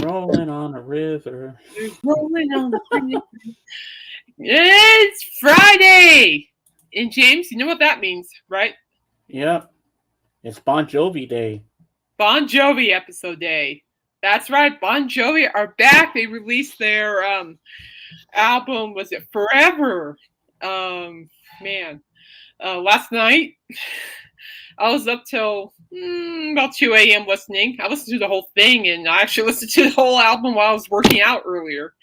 rolling on a river. Rolling on the river. It's Friday! And James, you know what that means, right? Yep, it's Bon Jovi Day. Bon Jovi episode day. That's right, Bon Jovi are back. They released their album, was it Forever? Man. Last night, I was up till about 2 a.m. listening. I listened to the whole thing, and I actually listened to the whole album while I was working out earlier.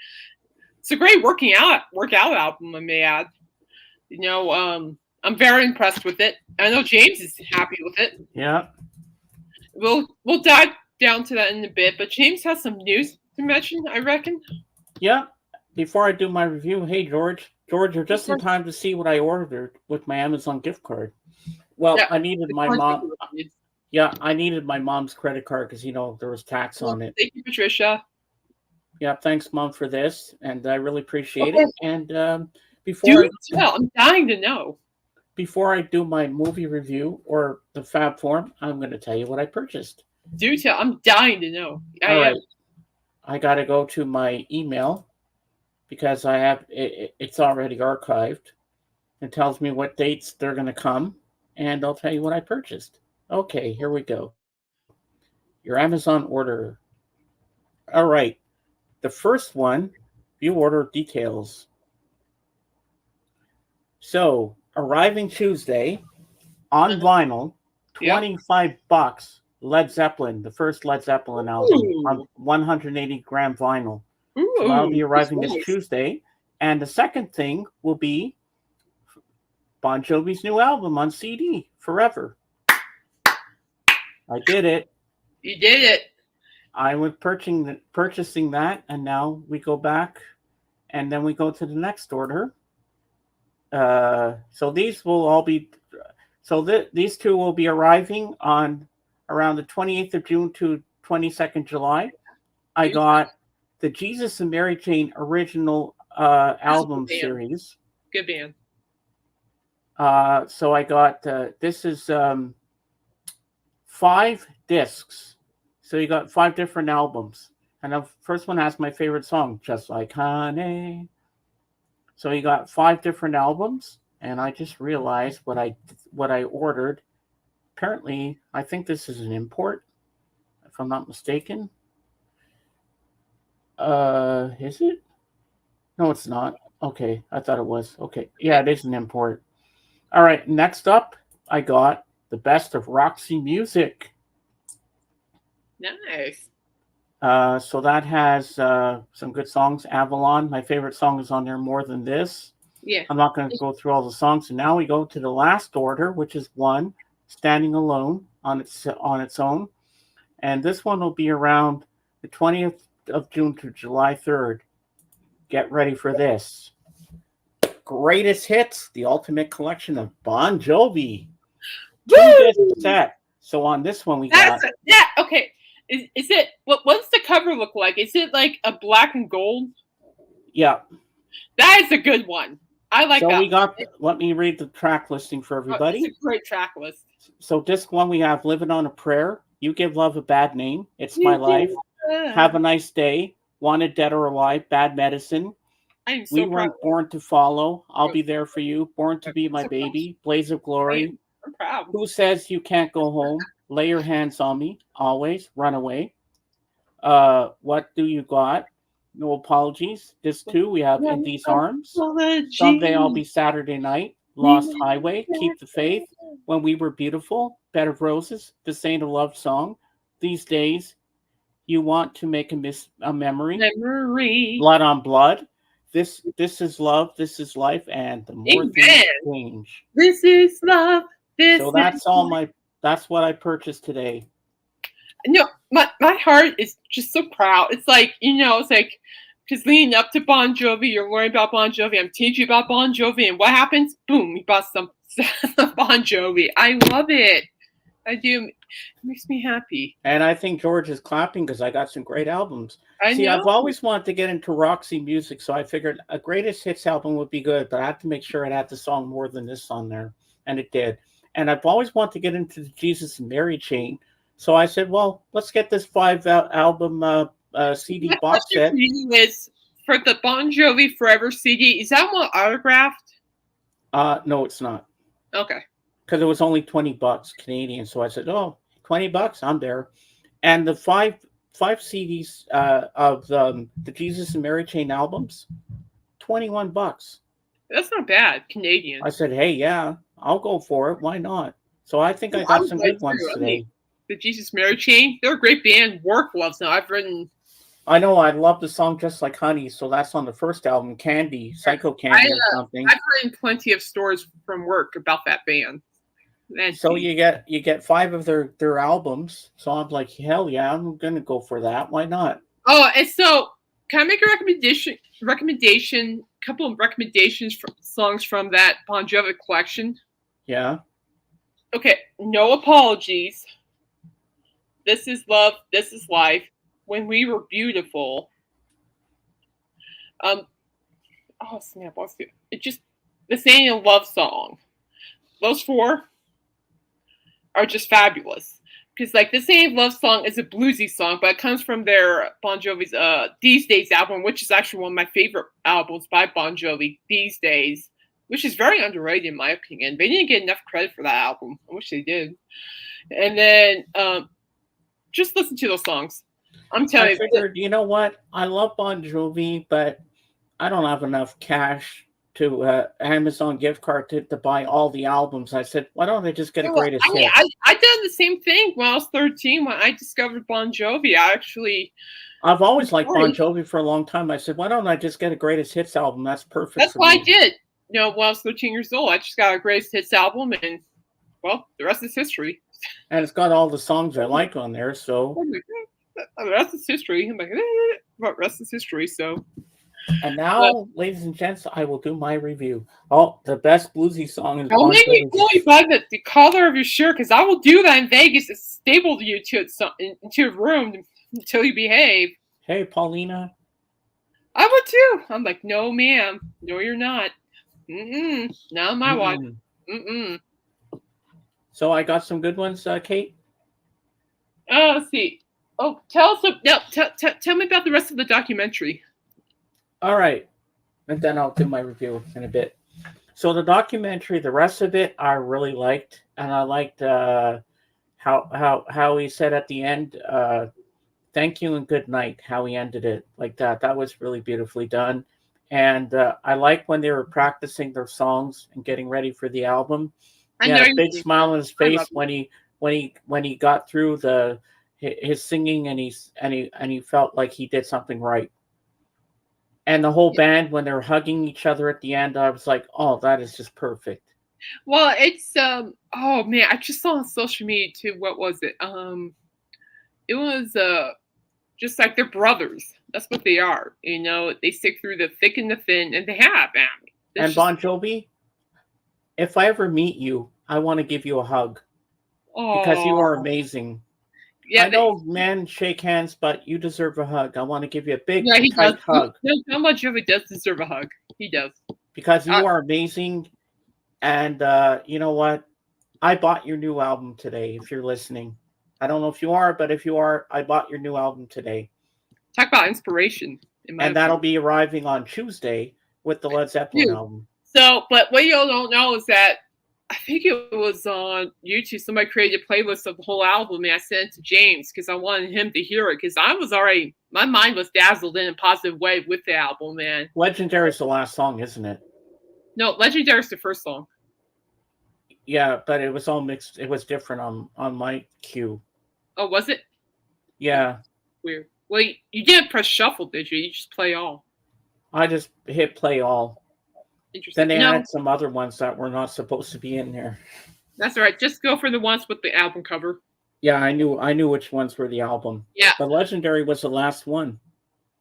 It's a great workout album, I may add. I'm very impressed with it. I know James is happy with it. Yeah. We'll dive down to that in a bit, but James has some news to mention, I reckon. Yeah. Before I do my review, hey George, you're just in time to see what I ordered with my Amazon gift card. Well, yeah, I needed my mom. Yeah, I needed my mom's credit card because there was tax on it. Thank you, Patricia. Yeah, thanks, Mom, for this, and I really appreciate it. And I'm dying to know. Before I do my movie review or the Fab Form, I'm going to tell you what I purchased. Do tell. I'm dying to know. All right. I got to go to my email because I have it's already archived. It tells me what dates they're going to come, and I'll tell you what I purchased. Okay, here we go. Your Amazon order. All right. The first one, view order details. So, arriving Tuesday on vinyl, $25. Led Zeppelin, the first Led Zeppelin album, on 180-gram vinyl. So that'll be arriving this Tuesday. And the second thing will be Bon Jovi's new album on CD, Forever. I did it. You did it. I was purchasing that, and now we go back, and then we go to the next order. So these will all be, these two will be arriving on around the 28th of June to 22nd July. I got the Jesus and Mary Chain original album series. Good band. So I got, this is 5 discs. So you got 5 different albums. And the first one has my favorite song, Just Like Honey. So you got 5 different albums. And I just realized what I ordered. Apparently, I think this is an import, if I'm not mistaken. Is it? No, it's not. Okay, I thought it was. Okay, yeah, it is an import. All right, next up, I got the Best of Roxy Music. Nice. So that has some good songs. Avalon, my favorite song, is on there, More Than This. Yeah. I'm not going to go through all the songs. And now we go to the last order, which is one, Standing Alone on its own. And this one will be around the 20th of June to July 3rd. Get ready for this. Greatest Hits, the Ultimate Collection of Bon Jovi. 2-disc set. So on this one we got... okay. Is it, what does the cover look like? Is it like a black and gold? Yeah. That is a good one. I like that. So we got, let me read the track listing for everybody. It's a great track list. So disc 1, we have Living on a Prayer, You Give Love a Bad Name, It's My Life, Have a Nice Day, Wanted Dead or Alive, Bad Medicine, We Weren't Born to Follow, I'll Be There for You, Born to Be My Baby, Blaze of Glory, I'm proud. Who Says You Can't Go Home, Lay Your Hands on Me, Always, Runaway, What Do You Got, No Apologies. Disc 2, we have In These Arms, Someday I'll Be Saturday Night, Lost Highway, Keep the Faith, When We Were Beautiful, Bed of Roses, This Ain't a Love Song, These Days, You Want to Make a Memory, Blood on Blood, This Is Love, This Is Life, and The More Things Change. This is love. So that's what I purchased today. My heart is just so proud. It's like, it's like, because leading up to Bon Jovi, you're learning about Bon Jovi. I'm teaching you about Bon Jovi. And what happens? Boom, you bought some Bon Jovi. I love it. I do. It makes me happy. And I think George is clapping because I got some great albums. I've always wanted to get into Roxy music, so I figured a greatest hits album would be good, but I have to make sure it had the song More Than This on there. And it did. And I've always wanted to get into the Jesus and Mary chain. So I said, well, let's get this 5 album CD My box question set. for you is for the Bon Jovi Forever CD. Is that one autographed? No, it's not. Okay. Because it was only $20 Canadian. So I said, "Oh, $20, I'm there." And the five CDs of the Jesus and Mary Chain albums, $21. That's not bad, Canadian. I said, "Hey, yeah, I'll go for it. Why not?" So I think I I got would some like good ones to. I mean, today. the Jesus Mary Chain, they're a great band. Work loves them. I've written. I know I love the song "Just Like Honey," so that's on the first album, Candy, Psycho I Candy, or something. I've written plenty of stories from work about that band. So you get five of their albums. So I'm like, hell yeah, I'm gonna go for that. Why not? Oh, and so can I make a recommendation? Couple of recommendations for songs from that Bon Jovi collection. Yeah. Okay, No Apologies. This is Love. This is Life. When We Were Beautiful. Um. Oh snap! What's it? It just the Saying a Love Song. Those four are just fabulous. Because like the Same Love Song is a bluesy song, but it comes from their Bon Jovi's These Days album, which is actually one of my favorite albums by Bon Jovi, These Days, which is very underrated in my opinion. They didn't get enough credit for that album. I wish they did. And then just listen to those songs. I'm I telling you. figured, you know what? I love Bon Jovi, but I don't have enough cash to Amazon gift card to buy all the albums. I said, why don't I just get a greatest I mean, hits? I done the same thing when I was 13 when I discovered Bon Jovi. I actually I've always liked Bon Jovi for a long time. I said, why don't I just get a greatest hits album? That's perfect That's for what I me. did. You know, when I was 13 years old, I just got a greatest hits album, and well, the rest is history. And it's got all the songs I like on there. So, The rest is history. I'm like, but rest is history. So, and but now, ladies and gents, I will do my review. Oh, the best bluesy song is don't Bon make me Jovi's. pull you by the collar of your shirt, because I will do that in Vegas. It's stapled you to into a room until you behave. Hey, Paulina. I would too. I'm like, no, ma'am, no, you're not. Not my wife. Mm-mm. So I got some good ones, Kate. Oh, let's see. Oh, tell us. No, tell me about the rest of the documentary. All right, and then I'll do my review in a bit. So the documentary, the rest of it, I really liked, and I liked how he said at the end, "Thank you and good night." How he ended it like that. That was really beautifully done, and I like when they were practicing their songs and getting ready for the album. I He know had a you big think smile on his face it. when he got through his singing, and he felt like he did something right. And the whole band, when they're hugging each other at the end, I was like, "Oh, that is just perfect." Well, it's oh man, I just saw on social media too. What was it? It was just like they're brothers. That's what they are. You know, they stick through the thick and the thin, and they have. Man, And just Bon Jovi, if I ever meet you, I want to give you a hug because you are oh amazing. I yeah, know men shake hands, but you deserve a hug. I want to give you a big, yeah, he does. tight hug How much of it does deserve a hug? He does. because Uh, you are amazing. And you know what? I bought your new album today. If you're listening, I don't know if you are, but if you are, I bought your new album today. Talk about inspiration, in my And that'll opinion. be arriving on Tuesday with the Led Zeppelin Dude. album. So, but what you don't know is that I think it was on YouTube. Somebody created a playlist of the whole album, and I sent it to James because I wanted him to hear it. Because I was already, my mind was dazzled in a positive way with the album, man. Legendary is the last song, isn't it? No, Legendary is the first song. Yeah, but it was all mixed. It was different on my cue. Oh, was it? Yeah, Weird. Well, you didn't press shuffle, did you? You just play all. I just hit play all. Interesting. Then they No, added some other ones that were not supposed to be in there. that's all right. Just go for the ones with the album cover. Yeah, I knew which ones were the album. Yeah, But Legendary was the last one.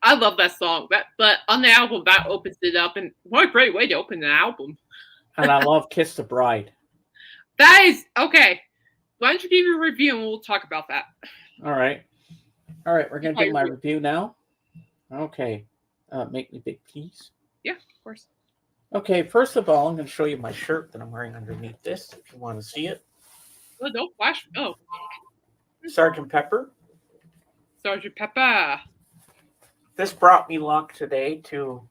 I love that song. But on the album, that opens it up, and what a great way to open an album. And I love Kiss the Bride. That is okay. Why don't you give your review and we'll talk about that? All right, we're gonna do my review now. Okay, make me big, please. Yeah, of course. Okay, first of all, I'm gonna show you my shirt that I'm wearing underneath this. If you want to see it, Oh, don't flash. Oh, Sergeant Pepper. Sergeant Pepper. this brought me luck today to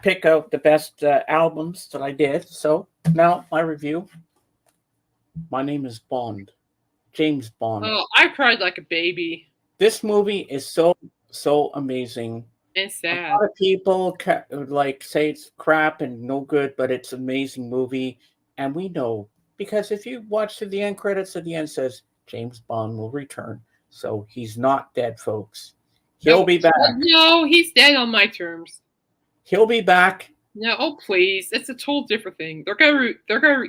pick out the best albums that I did. So now my review. My name is Bond, James Bond. Oh, I cried like a baby. This movie is so amazing. It's sad. A lot of people like say it's crap and no good, but it's an amazing movie, and we know because if you watch to the end credits at the end says James Bond will return, so he's not dead, folks. He'll be back. No, he's dead on my terms. He'll be back. No, oh please, it's a total different thing. They're gonna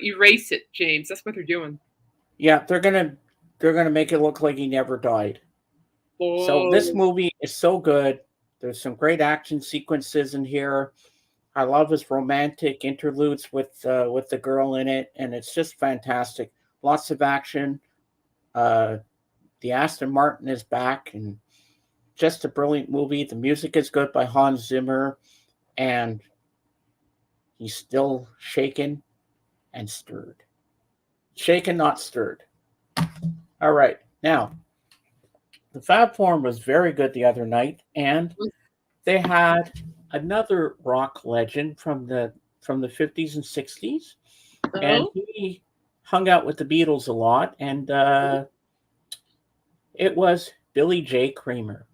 erase it, James. That's what they're doing. Yeah, they're gonna make it look like he never died. Oh. So this movie is so good. There's some great action sequences in here. I love his romantic interludes with the girl in it, and it's just fantastic. Lots of action. The Aston Martin is back, and just a brilliant movie. The music is good by Hans Zimmer, and he's still shaken and stirred. Shaken, not stirred. All right, now the Fab Forum was very good the other night, and they had another rock legend from the 50s and 60s, and he hung out with the Beatles a lot, and it was Billy J. Kramer,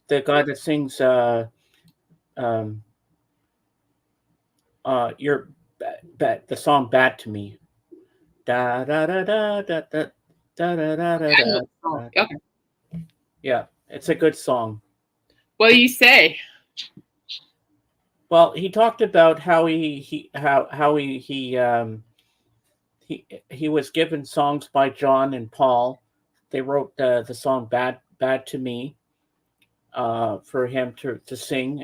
the guy that sings the song "Bad to Me." Da da da da da da da da da da. Okay. Yeah, it's a good song. What do you say? Well, he talked about how he was given songs by John and Paul. They wrote the song "Bad to Me" for him to sing,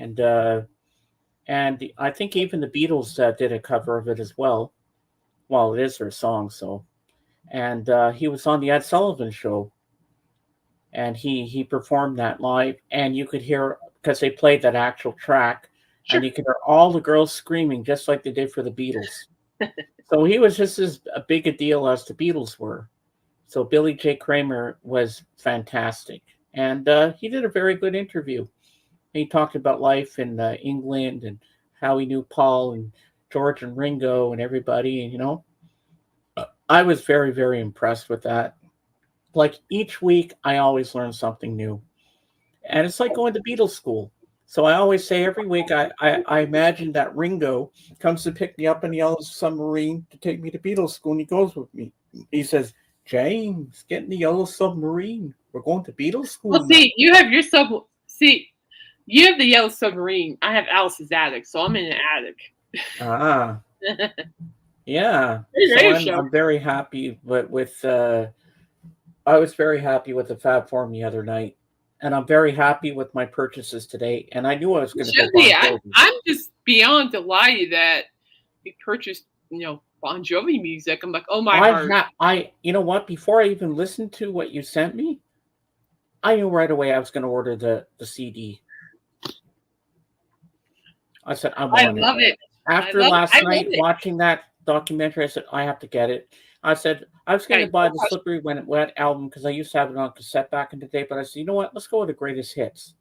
and I think even the Beatles did a cover of it as well. Well, it is their song, so. And he was on the Ed Sullivan Show, and he performed that live, and you could hear because they played that actual track. Sure. And you could hear all the girls screaming just like they did for the Beatles. So he was just as big a deal as the Beatles were. So Billy J. Kramer was fantastic. And he did a very good interview. He talked about life in England and how he knew Paul and George and Ringo and everybody. And, you know, I was very, very impressed with that. Like each week, I always learn something new. And it's like going to Beatles school. So I always say every week, I imagine that Ringo comes to pick me up in the yellow submarine to take me to Beatles school, and he goes with me. He says, James, get in the yellow submarine. We're going to Beatles school. Well, see, you have your you have the yellow submarine. I have Alice's attic, so I'm in an attic. Ah. Yeah. So I'm very happy with I was very happy with the Fab Forum the other night. And I'm very happy with my purchases today. And I knew I was going to go Bon Jovi. I'm just beyond delighted that you purchased, Bon Jovi music. I'm like, oh my heart. You know what? Before I even listened to what you sent me, I knew right away I was going to order the CD. I said, I love it. After last night watching that documentary, I said, I have to get it. I said, I was going to buy the Slippery When It Wet album because I used to have it on cassette back in the day, but I said, you know what? Let's go with the Greatest Hits.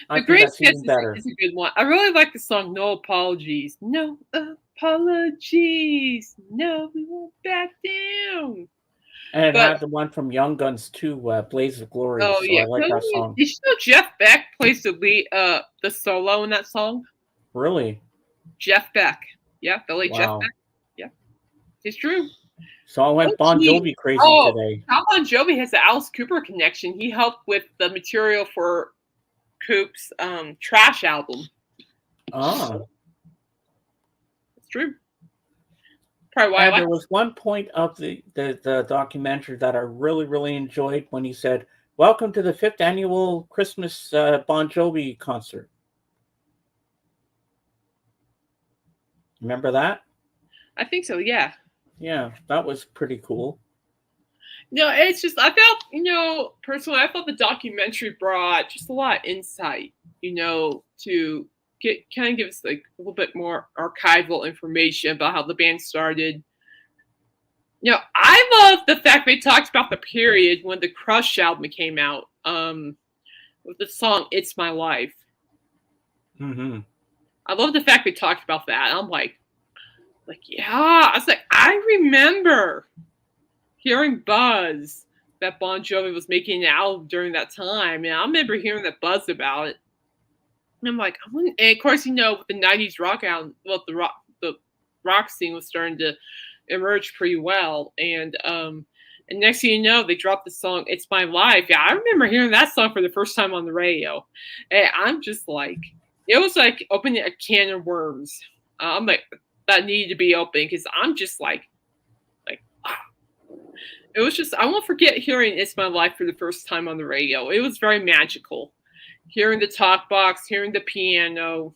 The Greatest Hits is a good one. I really like the song No Apologies. No apologies. No, we won't back down. And it had the one from Young Guns too, Blaze of Glory. Oh, so yeah. I like that song. Did you know Jeff Beck plays the solo in that song? Really? Jeff Beck. Yeah, the late Jeff Beck. Yeah. It's true. So I went Bon Jovi crazy today. How Bon Jovi has the Alice Cooper connection. He helped with the material for Coop's Trash album. Oh. It's true. Probably why there was one point of the documentary that I really, really enjoyed when he said, "Welcome to the 5th annual Christmas Bon Jovi concert." Remember that? I think so, yeah. Yeah, that was pretty cool. No, it's just, I felt, personally, I felt the documentary brought just a lot of insight, to give us like a little bit more archival information about how the band started. I love the fact they talked about the period when the Crush album came out, with the song "It's My Life." Mm-hmm. I love the fact they talked about that. I'm like, yeah. I was like, I remember hearing buzz that Bon Jovi was making an album during that time, and I remember hearing that buzz about it. And I'm like, and of course, with the '90s rock album, well, the rock scene was starting to emerge pretty well, and next thing you know, they dropped the song "It's My Life." Yeah, I remember hearing that song for the first time on the radio, and I'm just like, it was like opening a can of worms. I'm like, that needed to be open because I'm just like. It was just, I won't forget hearing "It's My Life" for the first time on the radio. It was very magical. Hearing the talk box, hearing the piano,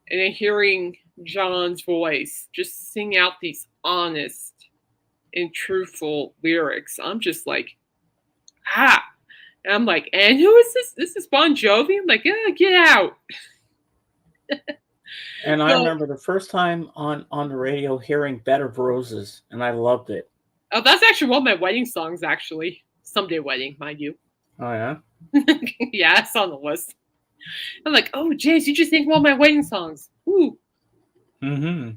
and then hearing John's voice just sing out these honest and truthful lyrics. I'm just like, ah. And I'm like, and who is this? This is Bon Jovi? I'm like, yeah, get out. And I remember the first time on the radio hearing "Bed of Roses," and I loved it. Oh, that's actually one of my wedding songs, actually. Someday Wedding, mind you. Oh, yeah? Yeah, it's on the list. I'm like, oh, Jace, you just think one of my wedding songs. Ooh. Mm-hmm.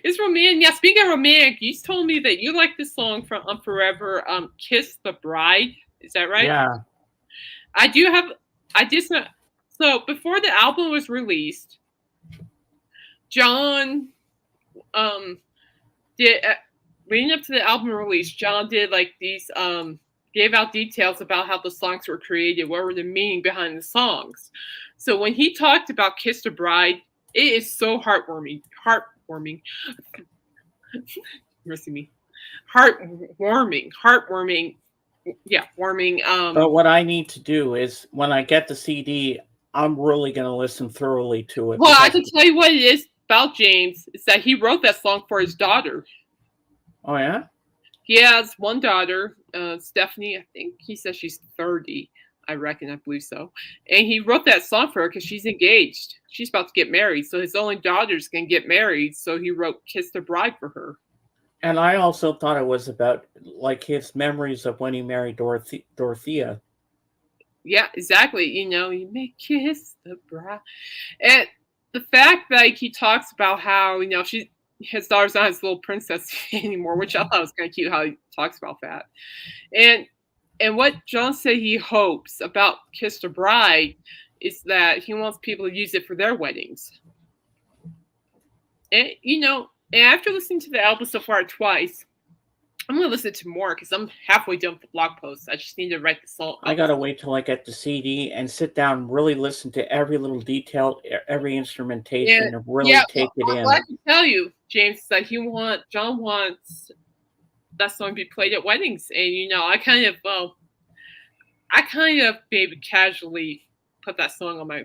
It's romantic. Yeah, speaking of romantic, you told me that you like this song from Forever, "Kiss the Bride." Is that right? Yeah. I did some. So before the album was released, John did leading up to the album release, John did like these gave out details about how the songs were created, what were the meaning behind the songs. So when he talked about "Kiss the Bride," it is so heartwarming. Mercy me. Heartwarming. Yeah, warming. But what I need to do is when I get the CD, I'm really going to listen thoroughly to it. Well, I can tell you what it is about James is that he wrote that song for his daughter. Oh, yeah? He has one daughter, Stephanie. I think he says she's 30. I believe so. And he wrote that song for her because she's engaged. She's about to get married. So his only daughter's going to get married. So he wrote "Kiss the Bride" for her. And I also thought it was about like his memories of when he married Dorothea. Yeah, exactly. You may kiss the bride. And the fact that he talks about how, his daughter's not his little princess anymore, which I thought was kind of cute how he talks about that. And what John said he hopes about "Kiss the Bride" is that he wants people to use it for their weddings. And, and after listening to the album so far twice, I'm going to listen to more because I'm halfway done with the blog post. I just need to write the song. I got to wait till I get the CD and sit down and really listen to every little detail, every instrumentation, and really take it in. What I can tell you, James, is that John wants that song to be played at weddings. And, I kind of maybe casually put that song on my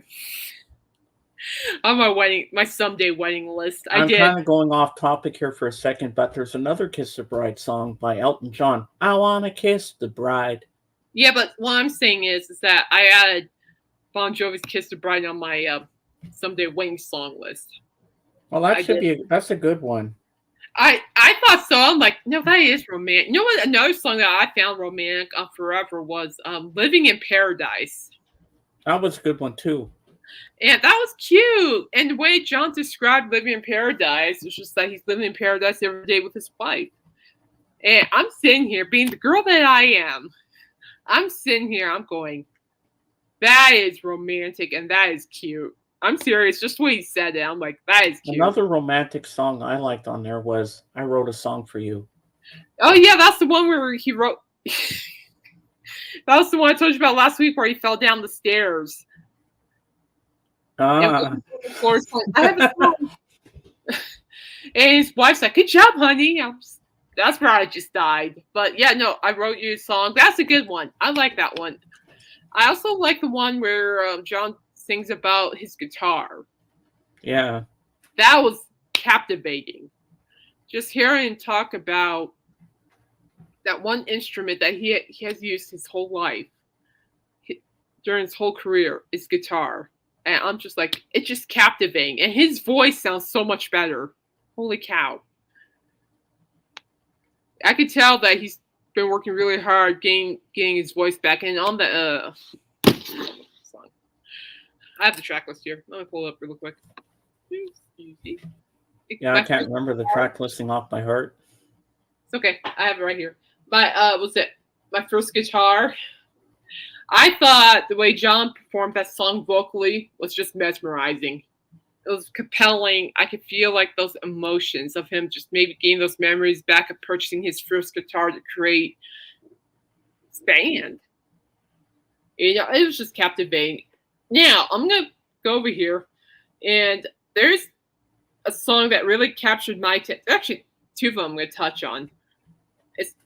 wedding, my someday wedding list. I'm kind of going off topic here for a second, but there's another "Kiss the Bride" song by Elton John. I wanna kiss the bride. Yeah, but what I'm saying is that I added Bon Jovi's "Kiss the Bride" on my someday wedding song list. Well, that's a good one. I thought so. I'm like, no, that is romantic. You know what? Another song that I found romantic on Forever was "Living in Paradise." That was a good one too. And that was cute. And the way John described living in paradise was just that he's living in paradise every day with his wife. And I'm sitting here, being the girl that I am, I'm sitting here, I'm going, that is romantic and that is cute. I'm serious, just the way he said it. I'm like, that is cute. Another romantic song I liked on there was "I Wrote a Song for You." Oh, yeah, that's the one where he wrote. That was the one I told you about last week where he fell down the stairs. And his wife's like, "Good job, honey." That's where I just died. But yeah, no, I wrote you a song. That's a good one. I like that one. I also like the one where John sings about his guitar. Yeah. That was captivating. Just hearing him talk about that one instrument that he has used his whole life, during his whole career, is guitar. And I'm just like, it's just captivating. And his voice sounds so much better. Holy cow. I could tell that he's been working really hard getting his voice back. And on the I have the track list here. Let me pull it up real quick. Yeah, I can't remember the track listing off by heart. It's okay. I have it right here. Was it my first guitar? I thought the way John performed that song vocally was just mesmerizing. It was compelling. I could feel like those emotions of him just maybe getting those memories back of purchasing his first guitar to create his band. You know, it was just captivating. Now, I'm going to go over here, and there's a song that really captured my attention. Actually, two of them I'm going to touch on.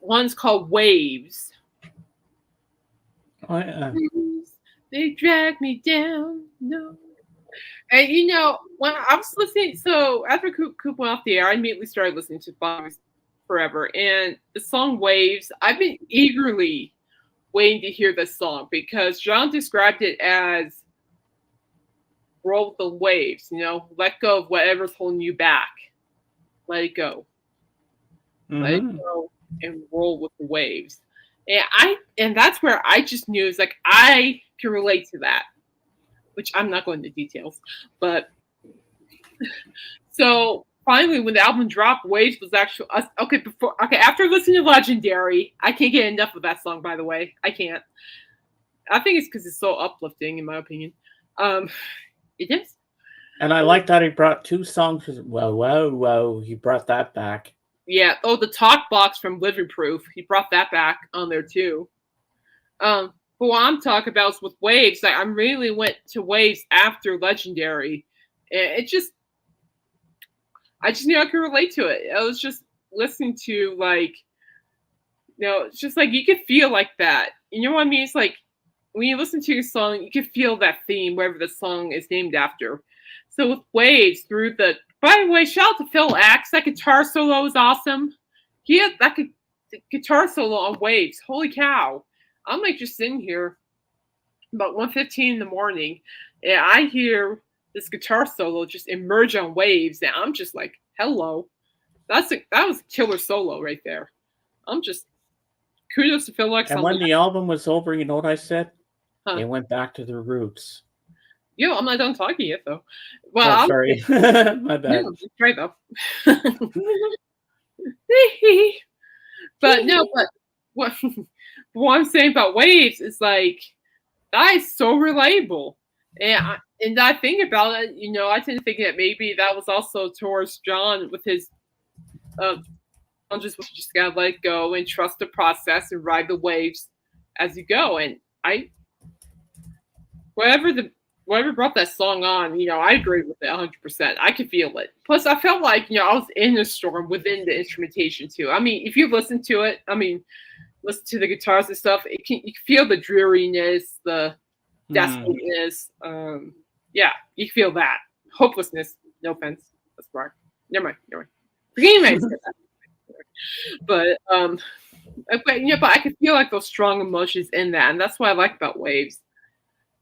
One's called Waves. Oh, yeah. They drag me down. No. And you know, when I was listening, so after Coop went off the air, I immediately started listening to Bon Jovi Forever. And the song Waves, I've been eagerly waiting to hear this song because John described it as roll with the waves, you know, let go of whatever's holding you back. Let it go. Mm-hmm. Let it go and roll with the waves. And that's where I just knew it's like I can relate to that, which I'm not going into details. But so finally, when the album dropped, Waves was actually after listening to Legendary, I can't get enough of that song. By the way, I can't. I think it's because it's so uplifting, in my opinion. It is. And I like that he brought two songs. Whoa, he brought that back. Yeah. Oh, the talk box from Living Proof. He brought that back on there too. But what I'm talking about is with Waves. Like I really went to Waves after Legendary. I just knew I could relate to it. I was just listening to like, you know, it's just like you could feel like that. You know what I mean? It's like when you listen to your song, you can feel that theme, wherever the song is named after. So with Waves by the way, shout out to Phil Axe. That guitar solo is awesome. He had that guitar solo on Waves. Holy cow. I'm like just sitting here about 1:15 in the morning and I hear this guitar solo just emerge on Waves and I'm just like, hello. That was a killer solo right there. I'm just kudos to Phil Axe. And when the album was over, you know what I said? Huh. They went back to their roots. Yo, I'm not done talking yet, though. Well, sorry. My bad. No, right, though. But what I'm saying about Waves is like, that is so relatable. And I think about it, you know, I tend to think that maybe that was also towards John with his just gotta let go and trust the process and ride the waves as you go. And whatever brought that song on, you know, I agree with it 100%. I could feel it. Plus, I felt like, you know, I was in the storm within the instrumentation too. I mean, if you listen to it, listen to the guitars and stuff, you can feel the dreariness, the desperateness. Yeah, you can feel that. Hopelessness. No offense. That's right. Never mind. Forget me. But I can feel like those strong emotions in that, and that's what I like about Waves.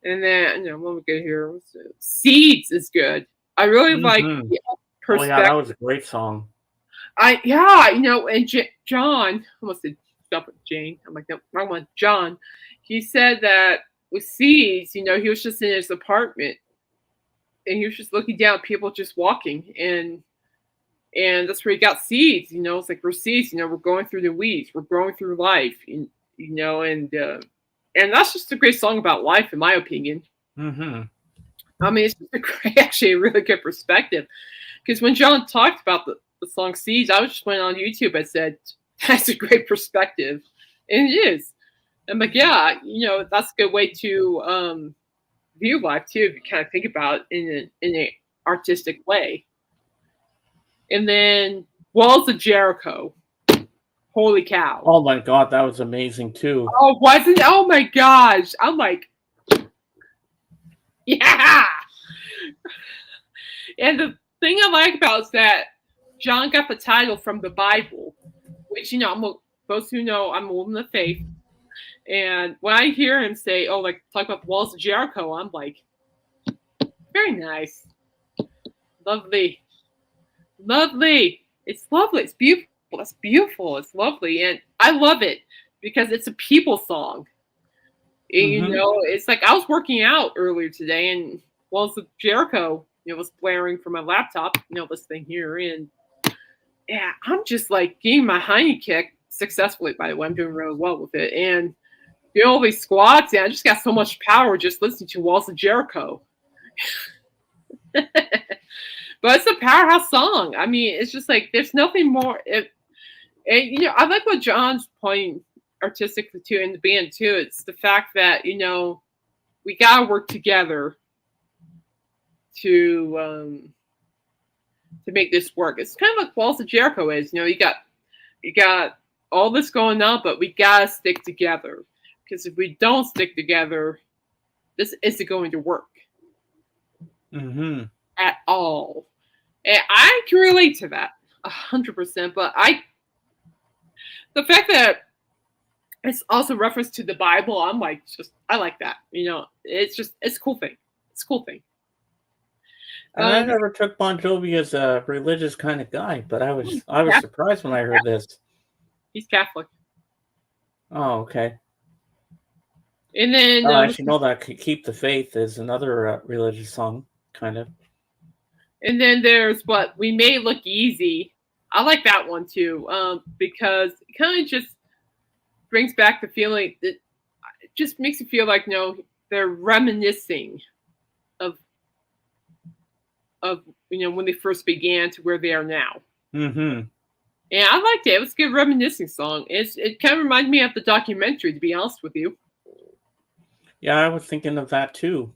And then, you know, let me get here. Seeds is good. I really like the perspective. Oh, yeah, that was a great song. You know, and John, I almost said stop with Jane. I'm like, no, wrong one. John, he said that with Seeds, you know, he was just in his apartment and he was just looking down at people just walking, and that's where he got Seeds. You know, it's like we're seeds. You know, we're going through the weeds. We're growing through life. You know, and that's just a great song about life, in my opinion. Mm-hmm. I mean, it's actually a really good perspective. Because when John talked about the song Seeds, I just went on YouTube and said, that's a great perspective. And it is. I'm like, yeah, you know, that's a good way to view life, too, if you kind of think about it in an artistic way. And then Walls of Jericho. Holy cow. Oh my God, that was amazing too. Oh, wasn't it? Oh my gosh. I'm like, yeah. And the thing I like about it is that John got the title from the Bible, which, you know, those who know, I'm a woman of faith. And when I hear him say, oh, like, talk about the Walls of Jericho, I'm like, very nice. Lovely. It's lovely. It's beautiful. It's beautiful. It's lovely. And I love it because it's a people song. Mm-hmm. You know, it's like I was working out earlier today and Walls of Jericho, was blaring from my laptop, this thing here, and yeah, I'm just like getting my hiney kick successfully. By the way, I'm doing really well with it, and all these squats, and I just got so much power just listening to Walls of Jericho. But it's a powerhouse song. I mean, it's just like there's nothing more. I like what John's pointing artistically too in the band too. It's the fact that we gotta work together to make this work. It's kind of like Walls of Jericho is. You got all this going on, but we gotta stick together, because if we don't stick together, this isn't going to work at all. And I can relate to that 100%. But the fact that it's also reference to the Bible, I'm like, I like that. It's a cool thing. It's a cool thing. And I never took Bon Jovi as a religious kind of guy, but I was surprised when I heard this. He's Catholic. Oh, okay. And then I actually know that "Keep the Faith" is another religious song, kind of. And then there's what We May Look Easy. I like that one too, because it kind of just brings back the feeling that it just makes you feel like they're reminiscing of when they first began to where they are now. Mm-hmm. And I liked it. It was a good reminiscing song. It kind of reminded me of the documentary, to be honest with you. Yeah, I was thinking of that too.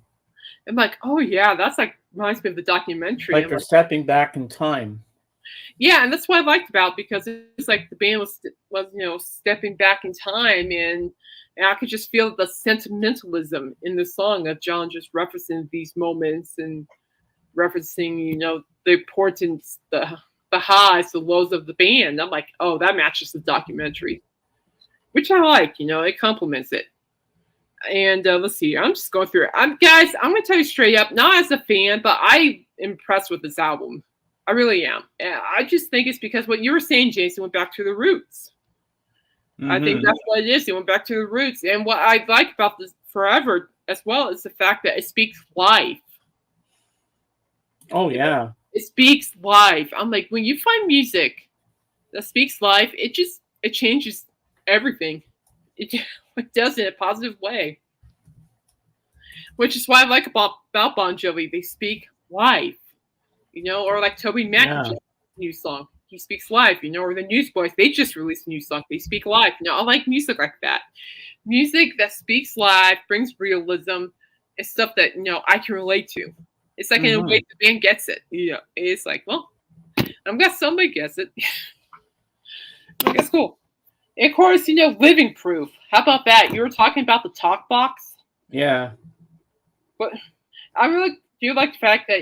I'm like, oh yeah, that's like reminds me of the documentary. Like they're stepping back in time. Yeah, and that's what I liked about it, because it's like the band was stepping back in time, and I could just feel the sentimentalism in the song of John just referencing these moments and referencing the importance, the highs, the lows of the band. I'm like, oh, that matches the documentary, which I like. It complements it. And let's see, I'm just going through it. Guys, I'm going to tell you straight up, not as a fan, but I'm impressed with this album. I really am. And I just think it's because what you were saying, Jason, went back to the roots. Mm-hmm. I think that's what it is. It went back to the roots. And what I like about this Forever as well is the fact that it speaks life. Oh, yeah. It speaks life. I'm like, when you find music that speaks life, it changes everything. It does it in a positive way. Which is what I like about Bon Jovi. They speak life. Or like Toby Mac's new song. He speaks life, or the Newsboys, they just released a new song. They speak life. I like music like that. Music that speaks life, brings realism, and stuff that, I can relate to. It's like in a way the band gets it. It's like, well, I'm glad somebody gets it. Like, that's cool. And of course, Living Proof. How about that? You were talking about the talk box. Yeah. But I really do like the fact that,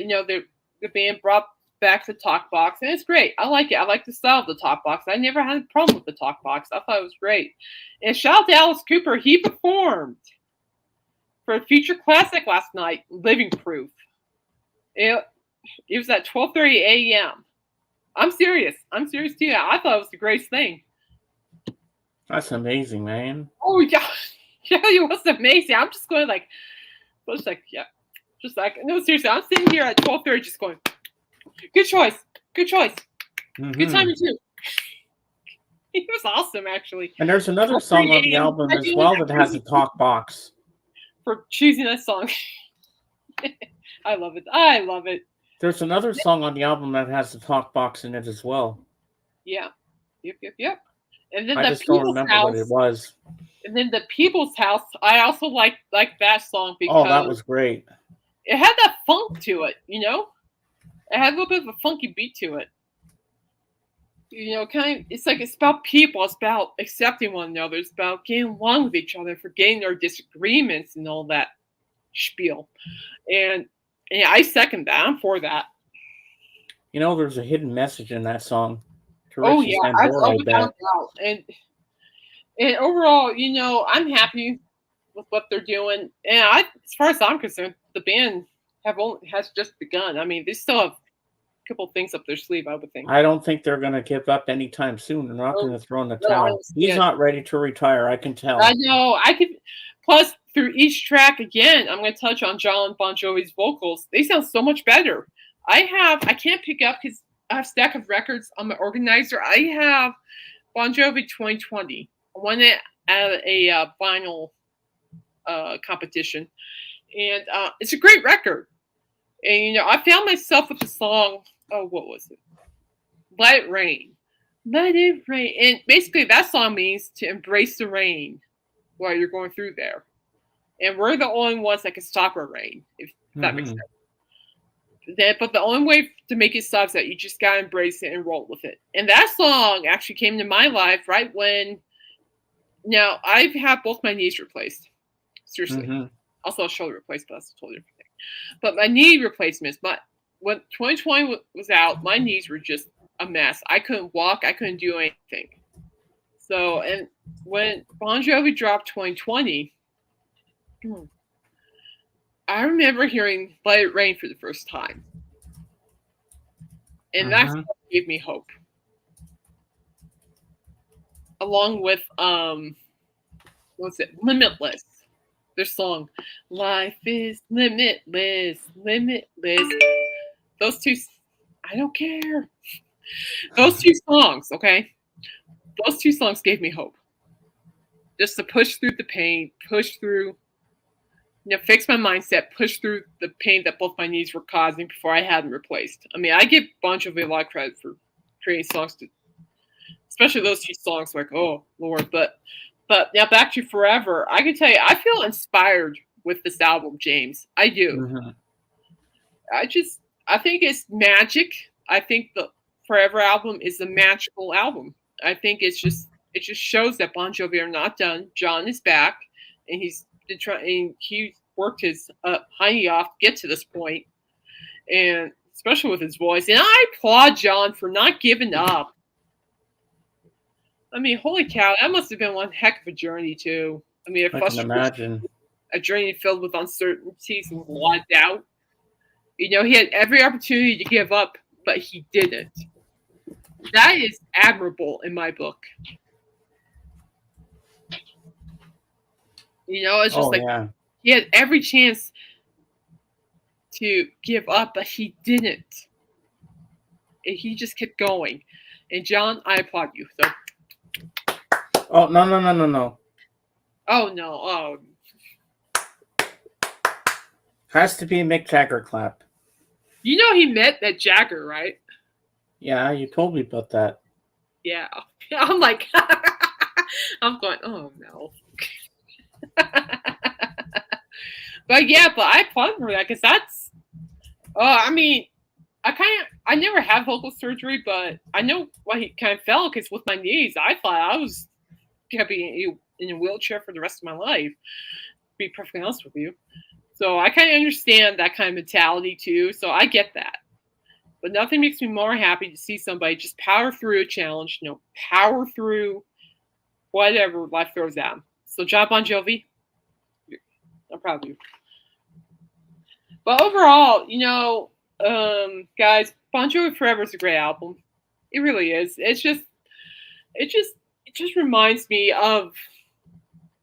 the band brought back the talk box, and it's great. I like it. I like the style of the talk box. I never had a problem with the talk box. I thought it was great. And shout out to Alice Cooper. He performed for a feature classic last night, Living Proof. It was at 12:30 a.m. I'm serious. I'm serious too. I thought it was the greatest thing. That's amazing, man. Oh yeah, yeah, it was amazing. I'm just going like, yeah, just like no, seriously. I'm sitting here at 12:30, just going, good choice, good choice, good timing too. It was awesome, actually. And there's another song on the album as well that has a talk box. For choosing that song. I love it. I love it. There's another song on the album that has the talk box in it as well. Yeah. Yep. And then I just don't remember what it was. And then the People's House, I also like that song because that was great. It had that funk to it, It had a little bit of a funky beat to it. Kind of, it's like it's about people. It's about accepting one another. It's about getting along with each other, forgetting their disagreements and all that spiel. And I second that. I'm for that. There's a hidden message in that song. Oh yeah, I love it. And overall, I'm happy with what they're doing. And as far as I'm concerned, the band has just begun. I mean, they still have a couple things up their sleeve, I would think. I don't think they're going to give up anytime soon. They're not going to throw in the towel. He's not ready to retire. I can tell. I know. Plus, through each track, again, I'm going to touch on John Bon Jovi's vocals. They sound so much better. I can't pick up because I have a stack of records on my organizer. I have Bon Jovi 2020. I won it at a vinyl competition. And it's a great record. And, I found myself with the song, what was it? Let It Rain. Let it rain. And basically that song means to embrace the rain while you're going through there. And we're the only ones that can stop our rain, if that makes sense. But the only way to make it stop is that you just got to embrace it and roll with it. And that song actually came into my life right when, now, I've had both my knees replaced. Seriously. Also a shoulder replaced, but that's a totally different thing. But my knee replacements, when 2020 was out, my knees were just a mess. I couldn't walk. I couldn't do anything. So, and when Bon Jovi dropped 2020, I remember hearing Let It Rain for the first time. And that's what gave me hope. Along with, what's it? Limitless. Their song, Life is Limitless, Limitless. Those two, I don't care. Those two songs, okay? Those two songs gave me hope. Just to push through the pain, push through, fix my mindset, push through the pain that both my knees were causing before I had them replaced. I mean, I give Bon Jovi a lot of credit for creating songs, especially those two songs, like, oh, Lord. But now back to Forever, I can tell you, I feel inspired with this album, James. I do. I think it's magic. I think the Forever album is a magical album. I think it just shows that Bon Jovi are not done. John is back, and he worked his hiney off to get to this point, and especially with his voice. And I applaud John for not giving up. I mean, holy cow, that must have been one heck of a journey too. I mean, I can imagine. A journey filled with uncertainties and a lot of doubt. He had every opportunity to give up, but he didn't. That is admirable in my book. It's just he had every chance to give up, but he didn't. And he just kept going. And John, I applaud you. So. Oh, no. Oh, no. Oh. Has to be a Mick Jagger clap. He met that Jagger, right? Yeah, you told me about that. Yeah. I'm like, I'm going, oh, no. But I applaud for that because that's, I mean, I never had vocal surgery, but I know why he kind of felt because with my knees, I thought I was going to be in a wheelchair for the rest of my life, to be perfectly honest with you. So I kind of understand that kind of mentality too. So I get that. But nothing makes me more happy to see somebody just power through a challenge, power through whatever life throws at them. So John Bon Jovi, I'm proud of you. But overall, guys, Bon Jovi Forever is a great album. It really is. It just reminds me of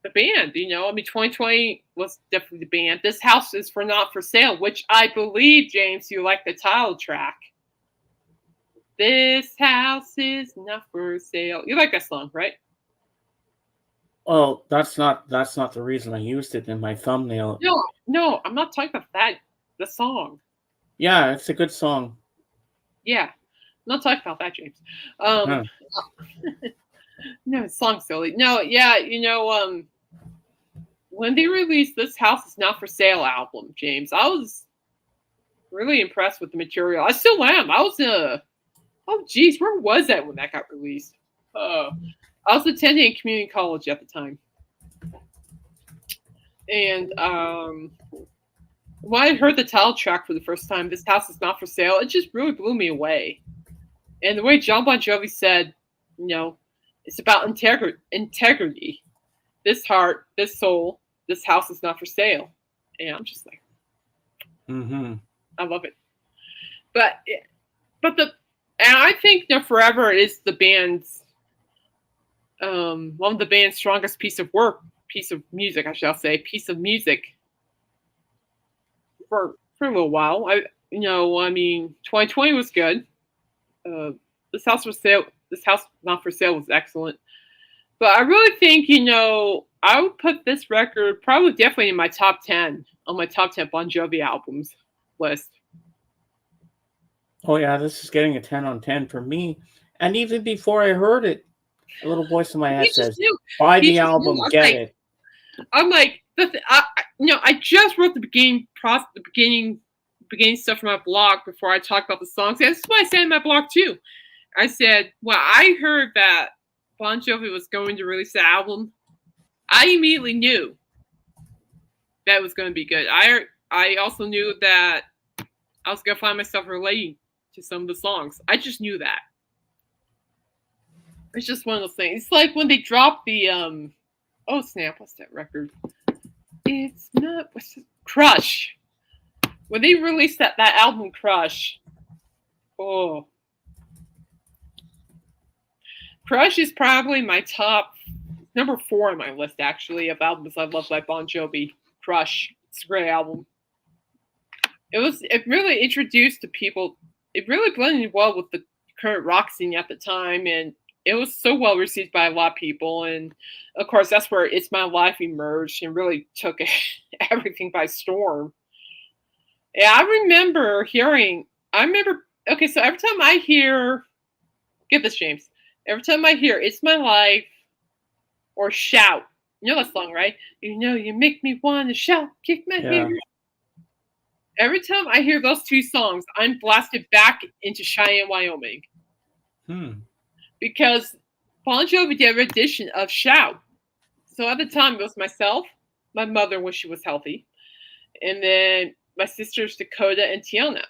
the band. I mean, 2020 was definitely the band. This House is Not for Sale, which I believe, James, you like the title track. This house is not for sale. You like that song, right? Oh, that's not the reason I used it in my thumbnail. No, I'm not talking about that. The song. Yeah, it's a good song. Yeah, I'm not talking about that, James. No, it's song silly. No, yeah, when they released This House is Not for Sale album, James, I was really impressed with the material. I still am. I was oh geez, where was that when that got released? I was attending community college at the time. And when I heard the title track for the first time, This House is Not for Sale, it just really blew me away. And the way John Bon Jovi said, it's about integrity. This heart, this soul, this house is not for sale. And I'm just like, I love it. And I think Forever is the band's one of the band's strongest piece of work piece of music, I shall say, piece of music for a little while. I 2020 was good. This house for sale. This house not for sale was excellent. But I really think I would put this record probably definitely in my top 10 on my top 10 Bon Jovi albums list. Oh yeah, this is getting a 10 on 10 for me. And even before I heard it, a little voice in my head says, "Buy the album, get it." I'm like, I just wrote the beginning stuff for my blog before I talked about the songs. That's what I said in my blog too. I said, well, I heard that Bon Jovi was going to release the album. I immediately knew that it was going to be good. I also knew that I was going to find myself relating to some of the songs. I just knew that. It's just one of those things. It's like when they dropped the oh snap, what's that record? It's not Crush. When they released that album Crush. Oh. Crush is probably my top number 4 on my list actually of albums I love by Bon Jovi. Crush. It's a great album. It really introduced to people, it really blended well with the current rock scene at the time, and it was so well received by a lot of people. And of course, that's where It's My Life emerged and really took everything by storm. Yeah, I remember, okay, so every time I hear, get this, James, every time I hear It's My Life or Shout, you know that song, right? You make me want to shout, kick my hair. Every time I hear those 2 songs, I'm blasted back into Cheyenne, Wyoming. Because Bon Jovi did a rendition of Shout. So at the time, it was myself, my mother when she was healthy, and then my sisters Dakota and Tiana.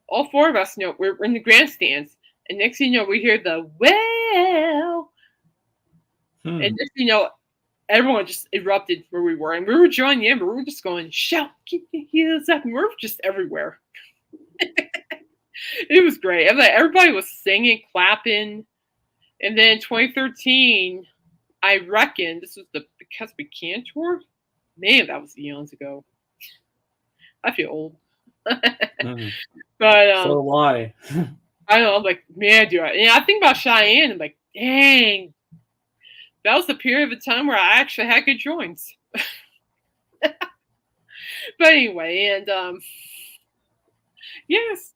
All 4 of us, we're in the grandstands, and next thing you know, we hear the well, and next thing you know, everyone just erupted where we were, and we were joining in, but we were just going, shout, keep your heels up, and we were just everywhere. It was great. Everybody was singing, clapping. And then 2013, I reckon, this was the Because We Can tour. Man, that was eons ago. I feel old. But so why? I don't know. I'm like, man, dude. I think about Cheyenne. I'm like, dang. That was the period of time where I actually had good joints. But anyway, and yes,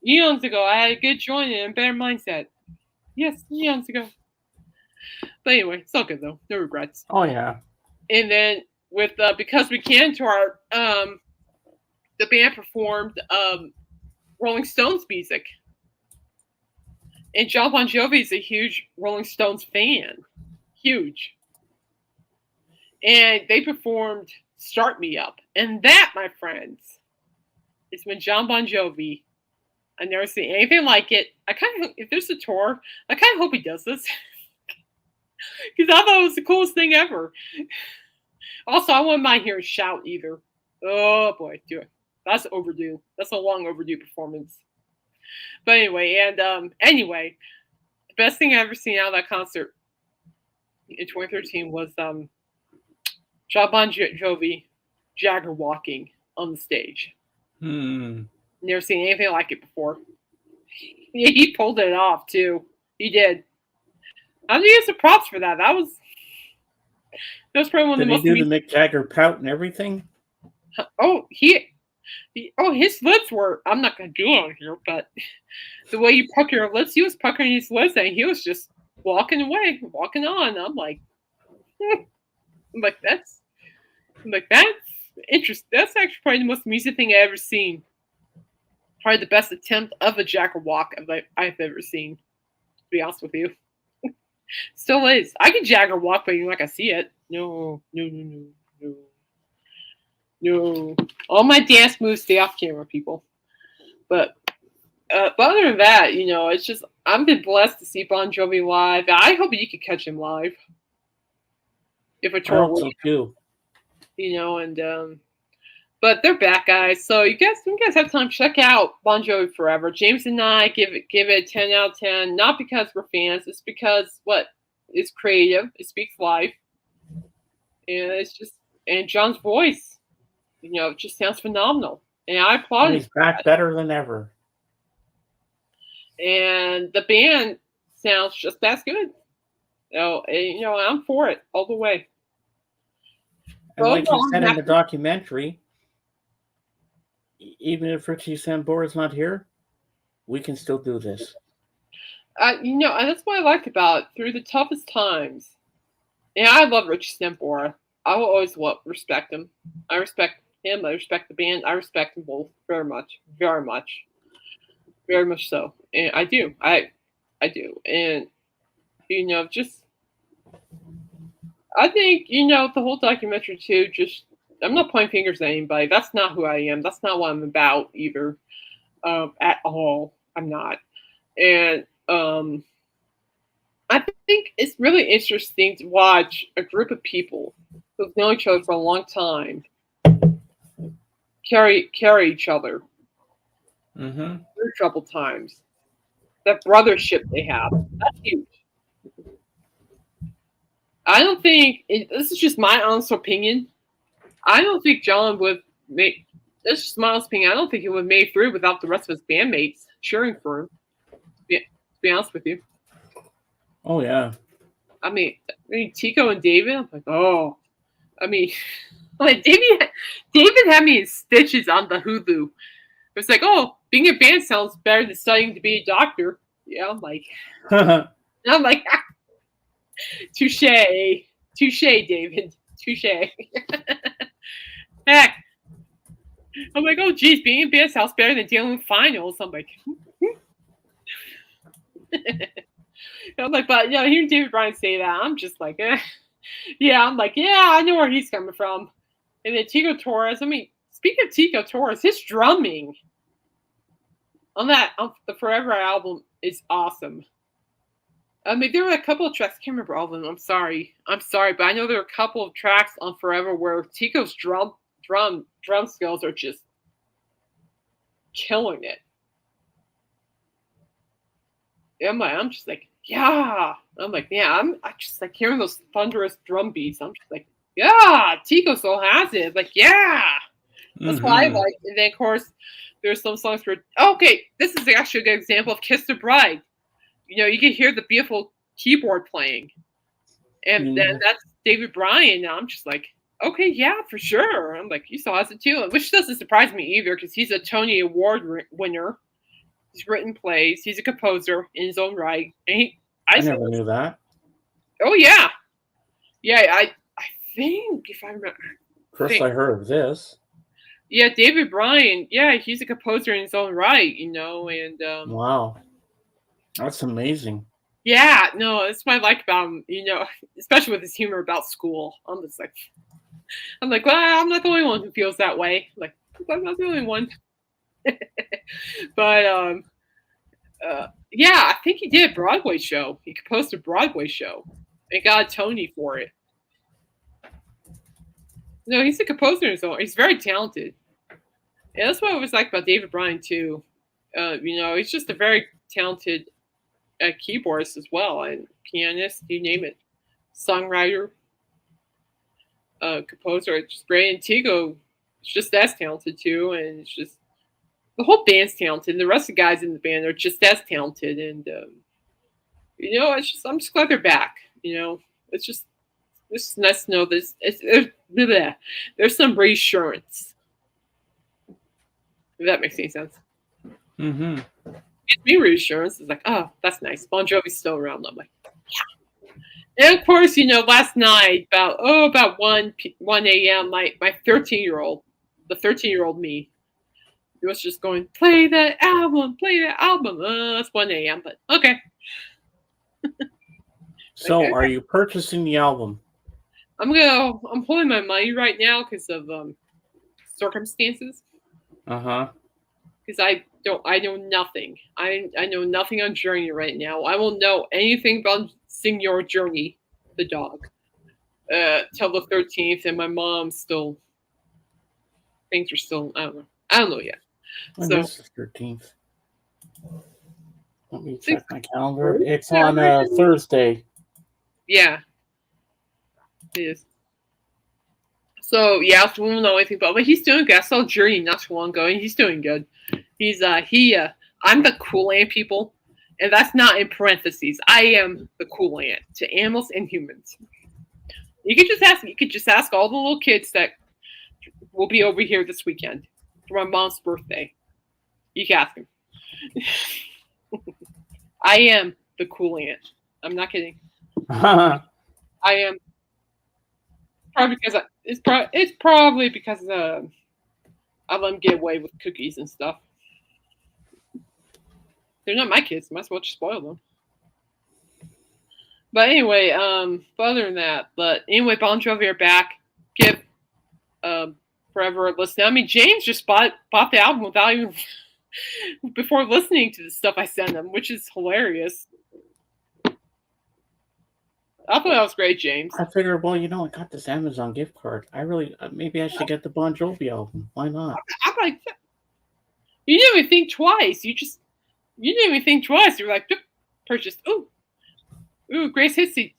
eons ago, I had a good joint and a better mindset. Yes, eons ago. But anyway, it's all good though. No regrets. Oh yeah. And then with Because We Can tour, the band performed Rolling Stones music. And John Bon Jovi is a huge Rolling Stones fan. Huge. And they performed Start Me Up. And that, my friends, is when John Bon Jovi, I've never seen anything like it. If there's a tour, I kind of hope he does this. Because I thought it was the coolest thing ever. Also, I wouldn't mind hearing Shout either. Oh boy, do it. That's overdue. That's a long overdue performance. But anyway, the best thing I ever seen out of that concert in 2013 was John Bon Jovi Jagger walking on the stage. Never seen anything like it before. He pulled it off too. He did. I was gonna get some props for that. That was probably one of the most. Did he do the Mick Jagger pout and everything? Oh, his lips were. I'm not gonna do it on here, but the way you pucker your lips, he was puckering his lips, and he was just walking away, walking on. I'm like that's interesting. That's actually probably the most amusing thing I've ever seen. Probably the best attempt of a Jagger walk I've ever seen. To be honest with you, still is. I can Jagger walk, but you're not gonna see it. No. All my dance moves stay off camera, people. But other than that, it's just I've been blessed to see Bon Jovi live. I hope you could catch him live. If a tour so too. But they're back, guys. So you guys have time, check out Bon Jovi Forever. James and I give it 10 out of 10, not because we're fans, it's because it's creative, it speaks life. and it's just and John's voice, it just sounds phenomenal, and I applaud him. He's back better than ever. And the band sounds just as good. I'm for it all the way. And like he said in the documentary, even if Richie Sambora is not here, we can still do this. And that's what I like about it. Through the toughest times. And I love Richie Sambora. I will always respect him. I respect him. I respect the band. I respect them both very much. Very much. Very much so. And I do. I do. And, just, I think, the whole documentary too, just, I'm not pointing fingers at anybody. That's not who I am. That's not what I'm about either. At all. I'm not. And, I think it's really interesting to watch a group of people who've known each other for a long time carry each other through troubled times. That brothership they have, that's huge. I don't think this is just my honest opinion. I don't think John would make. That's just my honest opinion. I don't think he would have made through without the rest of his bandmates cheering for him. To be honest with you. Oh yeah. I mean, Tico and David. I'm like, oh, like David had me in stitches on the Hulu. It's like, oh, being a band sounds better than studying to be a doctor. Yeah, I'm like, touche, David, touche. Heck, I'm like, oh, geez, being a band sounds better than dealing with finals. I'm like. But hearing David Bryan say that, I'm just like, yeah, I'm like, yeah, I know where he's coming from. And then Tico Torres, speaking of Tico Torres, his drumming on the Forever album is awesome. There were a couple of tracks, I can't remember all of them. I'm sorry, but I know there were a couple of tracks on Forever where Tico's drum skills are just killing it. I'm just like, yeah. I'm like, yeah, I just like hearing those thunderous drum beats. I'm just like, yeah, Tico still has it. Like, yeah. That's why I like. And then, of course, there's some songs where, okay, this is actually a good example of Kiss the Bride. You can hear the beautiful keyboard playing. And then that's David Bryan. And I'm just like, okay, yeah, for sure. I'm like, he still has it too. Which doesn't surprise me either because he's a Tony Award winner. He's written plays. He's a composer in his own right. And I never knew that. Oh yeah, I think if I remember. First, I heard of this. Yeah, David Bryan. Yeah, he's a composer in his own right. And wow, that's amazing. Yeah, no, that's what I like about him. Especially with his humor about school. I'm like, well, I'm not the only one who feels that way. Like, I'm not the only one. But yeah, I think he did a Broadway show. He composed a Broadway show and got a Tony for it. No, he's a composer in his own. He's very talented. And that's what I always like about David Bryan too. He's just a very talented keyboardist as well, and pianist, you name it, songwriter, composer. It's just great. And Tico is just as talented too, and it's just the whole band's talented. And the rest of the guys in the band are just as talented. And it's just I'm just glad they're back. It's just nice to know this. There's some reassurance. If that makes any sense. Mm-hmm. Gives me reassurance. It's like, oh, that's nice. Bon Jovi's still around. I'm like, yeah. And of course, last night about 1 a.m. My 13-year-old, the 13-year-old me, he was just going, play that album. It's 1 a.m. But okay. So, are you purchasing the album? I'm holding my money right now because of circumstances. Because I know nothing. I know nothing on Journey right now. I won't know anything about Signor Journey, the dog, till the 13th, and my mom still. Things are still. I don't know yet. When is the 13th? Let me check my calendar. It's on Thursday. Yeah, it is. So yeah, we don't know anything about, but he's doing good. I saw Journey not too long ago, and he's doing good. I'm the cool ant people, and that's not in parentheses. I am the cool ant to animals and humans. You could just ask. You could just ask all the little kids that will be over here this weekend for my mom's birthday. You can ask them. I am the cool ant. I'm not kidding. I am. Probably because it's probably because I let them get away with cookies and stuff. They're not my kids. Might as well just spoil them. But anyway, but other than that, but anyway, Bon Jovi are back. Give Forever a listen. I mean, James just bought the album without even before listening to the stuff I sent him, which is hilarious. I thought that was great, James. I figured, well, I got this Amazon gift card. Maybe I should get the Bon Jovi album. Why not? I'm like, you didn't even think twice. You didn't even think twice. You were like, purchase. Ooh, Grace hits.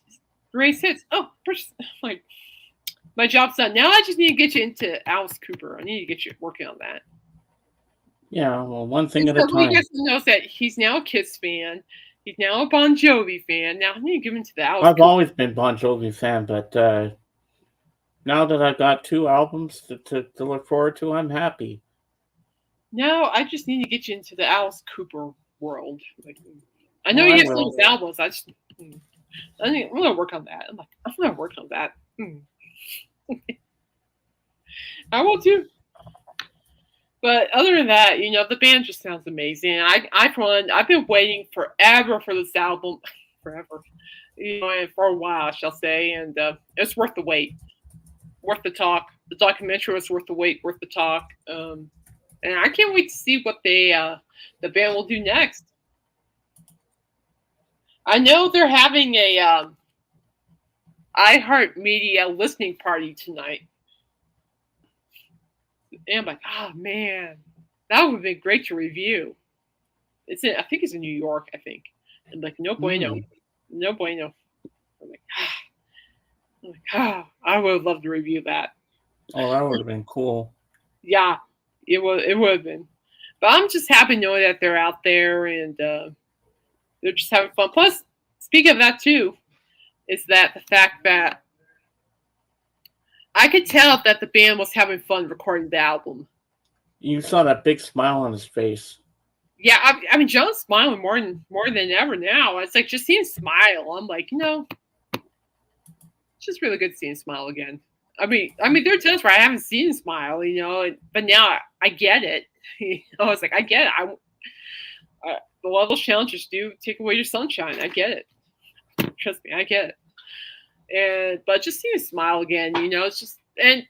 Oh, purchase. Like, my job's done. Now I just need to get you into Alice Cooper. I need to get you working on that. Yeah, well, one thing at a time. He knows that he's now a Kiss fan. He's now a Bon Jovi fan. Now I need to give him to the Alice. I've always been Bon Jovi fan, but now that I've got 2 albums to look forward to, I'm happy. No, I just need to get you into the Alice Cooper world. Like, I know you have some of his albums. I think I'm gonna work on that. I'm gonna work on that. I will too. But other than that, the band just sounds amazing. I've been waiting forever for this album, forever, and for a while, I shall say, and it's worth the wait, worth the talk. The documentary was worth the wait, worth the talk, and I can't wait to see what the band will do next. I know they're having a iHeartMedia listening party tonight. And I'm like, oh man, that would have been great to review. I think it's in New York, I think. And like, no bueno. No bueno. I'm like, I would have loved to review that. Oh, that would have been cool. Yeah, it would have been. But I'm just happy knowing that they're out there and they're just having fun. Plus, speaking of that too, is that the fact that I could tell that the band was having fun recording the album. You saw that big smile on his face. Yeah, I mean, John's smiling more than ever now. It's like just seeing him smile. I'm like, it's just really good seeing him smile again. I mean, there are times where I haven't seen him smile, but now I get it. I was like, I get it. The level challenges do take away your sunshine. I get it. Trust me, I get it. But just seeing him smile again, it's just, and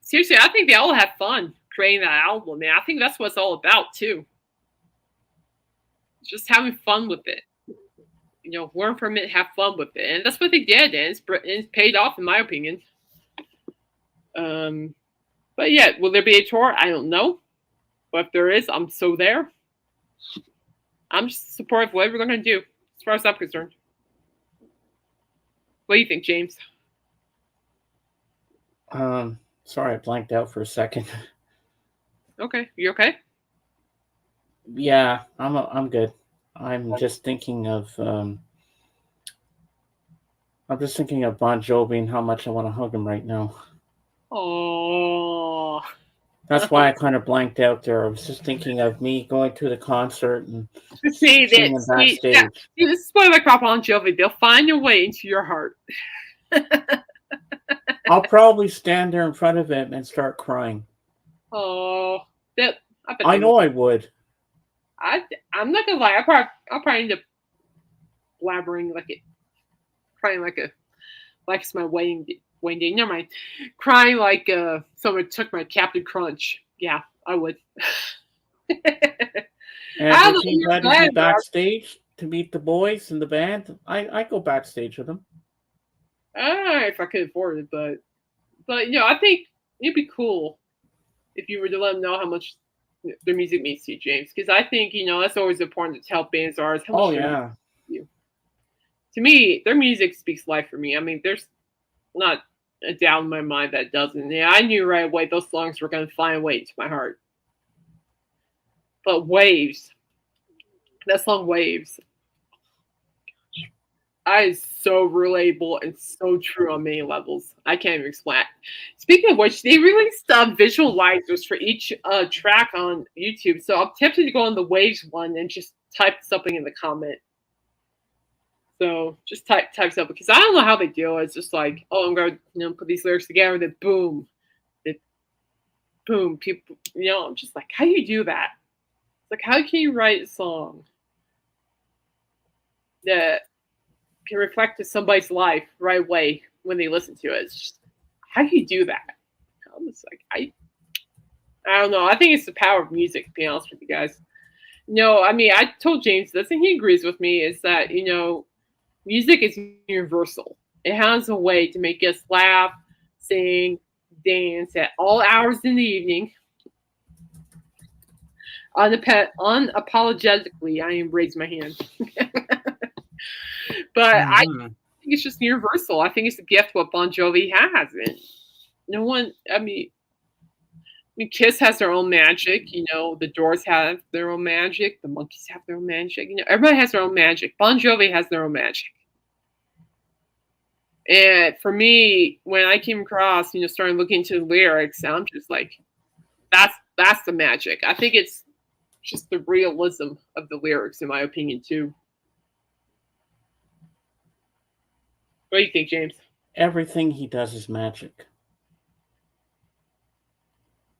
seriously, I think they all had fun creating that album, man. I think that's what it's all about too. Just having fun with it. Learn from it, have fun with it, and that's what they did, and it's paid off in my opinion. But yeah, will there be a tour? I don't know, but if there is, I'm so there. I'm just supportive of whatever they're going to do, as far as I'm concerned. What do you think, James? Sorry, I blanked out for a second. Okay, you okay? Yeah, I'm good. I'm just thinking of Bon Jovi and how much I want to hug him right now. Oh. That's why I kind of blanked out there. I was just thinking of me going to the concert and seeing backstage. Yeah, this is what I like about Bon Jovi. They'll find a way into your heart. I'll probably stand there in front of him and start crying. Oh, I know I would. I'm not gonna lie. I'll probably end up blabbering crying like it's my wedding day. Never mind. Crying like someone took my Captain Crunch. Yeah, I would. And if you had to be backstage to meet the boys and the band, I go backstage with them. If I could afford it, but I think it'd be cool if you were to let them know how much their music means to you, James. Because I think that's always important to tell bands are. Oh yeah. To me, their music speaks life for me. I mean, there's not a doubt in my mind that doesn't. Yeah, I knew right away those songs were going to find a way into my heart. But Waves, that song Waves, is so relatable and so true on many levels. I can't even explain it. Speaking of which, they released visualizers for each track on YouTube. So I'm tempted to go on the Waves one and just type something in the comment. So just type something because I don't know how they do it. It's just like, oh, I'm going to put these lyrics together, and then boom, boom. People, I'm just like, how do you do that? It's like, how can you write a song that can reflect to somebody's life right away when they listen to it? It's just, how do you do that? I'm just like, I don't know. I think it's the power of music, to be honest with you guys. No, I mean, I told James this, and he agrees with me, is that, music is universal. It has a way to make us laugh, sing, dance at all hours in the evening. Unapologetically, I am raising my hand. But I think it's just universal. I think it's a gift what Bon Jovi has. And no one, I mean, Kiss has their own magic. The Doors have their own magic. The Monkees have their own magic. Everybody has their own magic. Bon Jovi has their own magic. And for me, when I came across, starting looking into the lyrics, I'm just like, that's the magic. I think it's just the realism of the lyrics, in my opinion, too. What do you think, James? Everything he does is magic.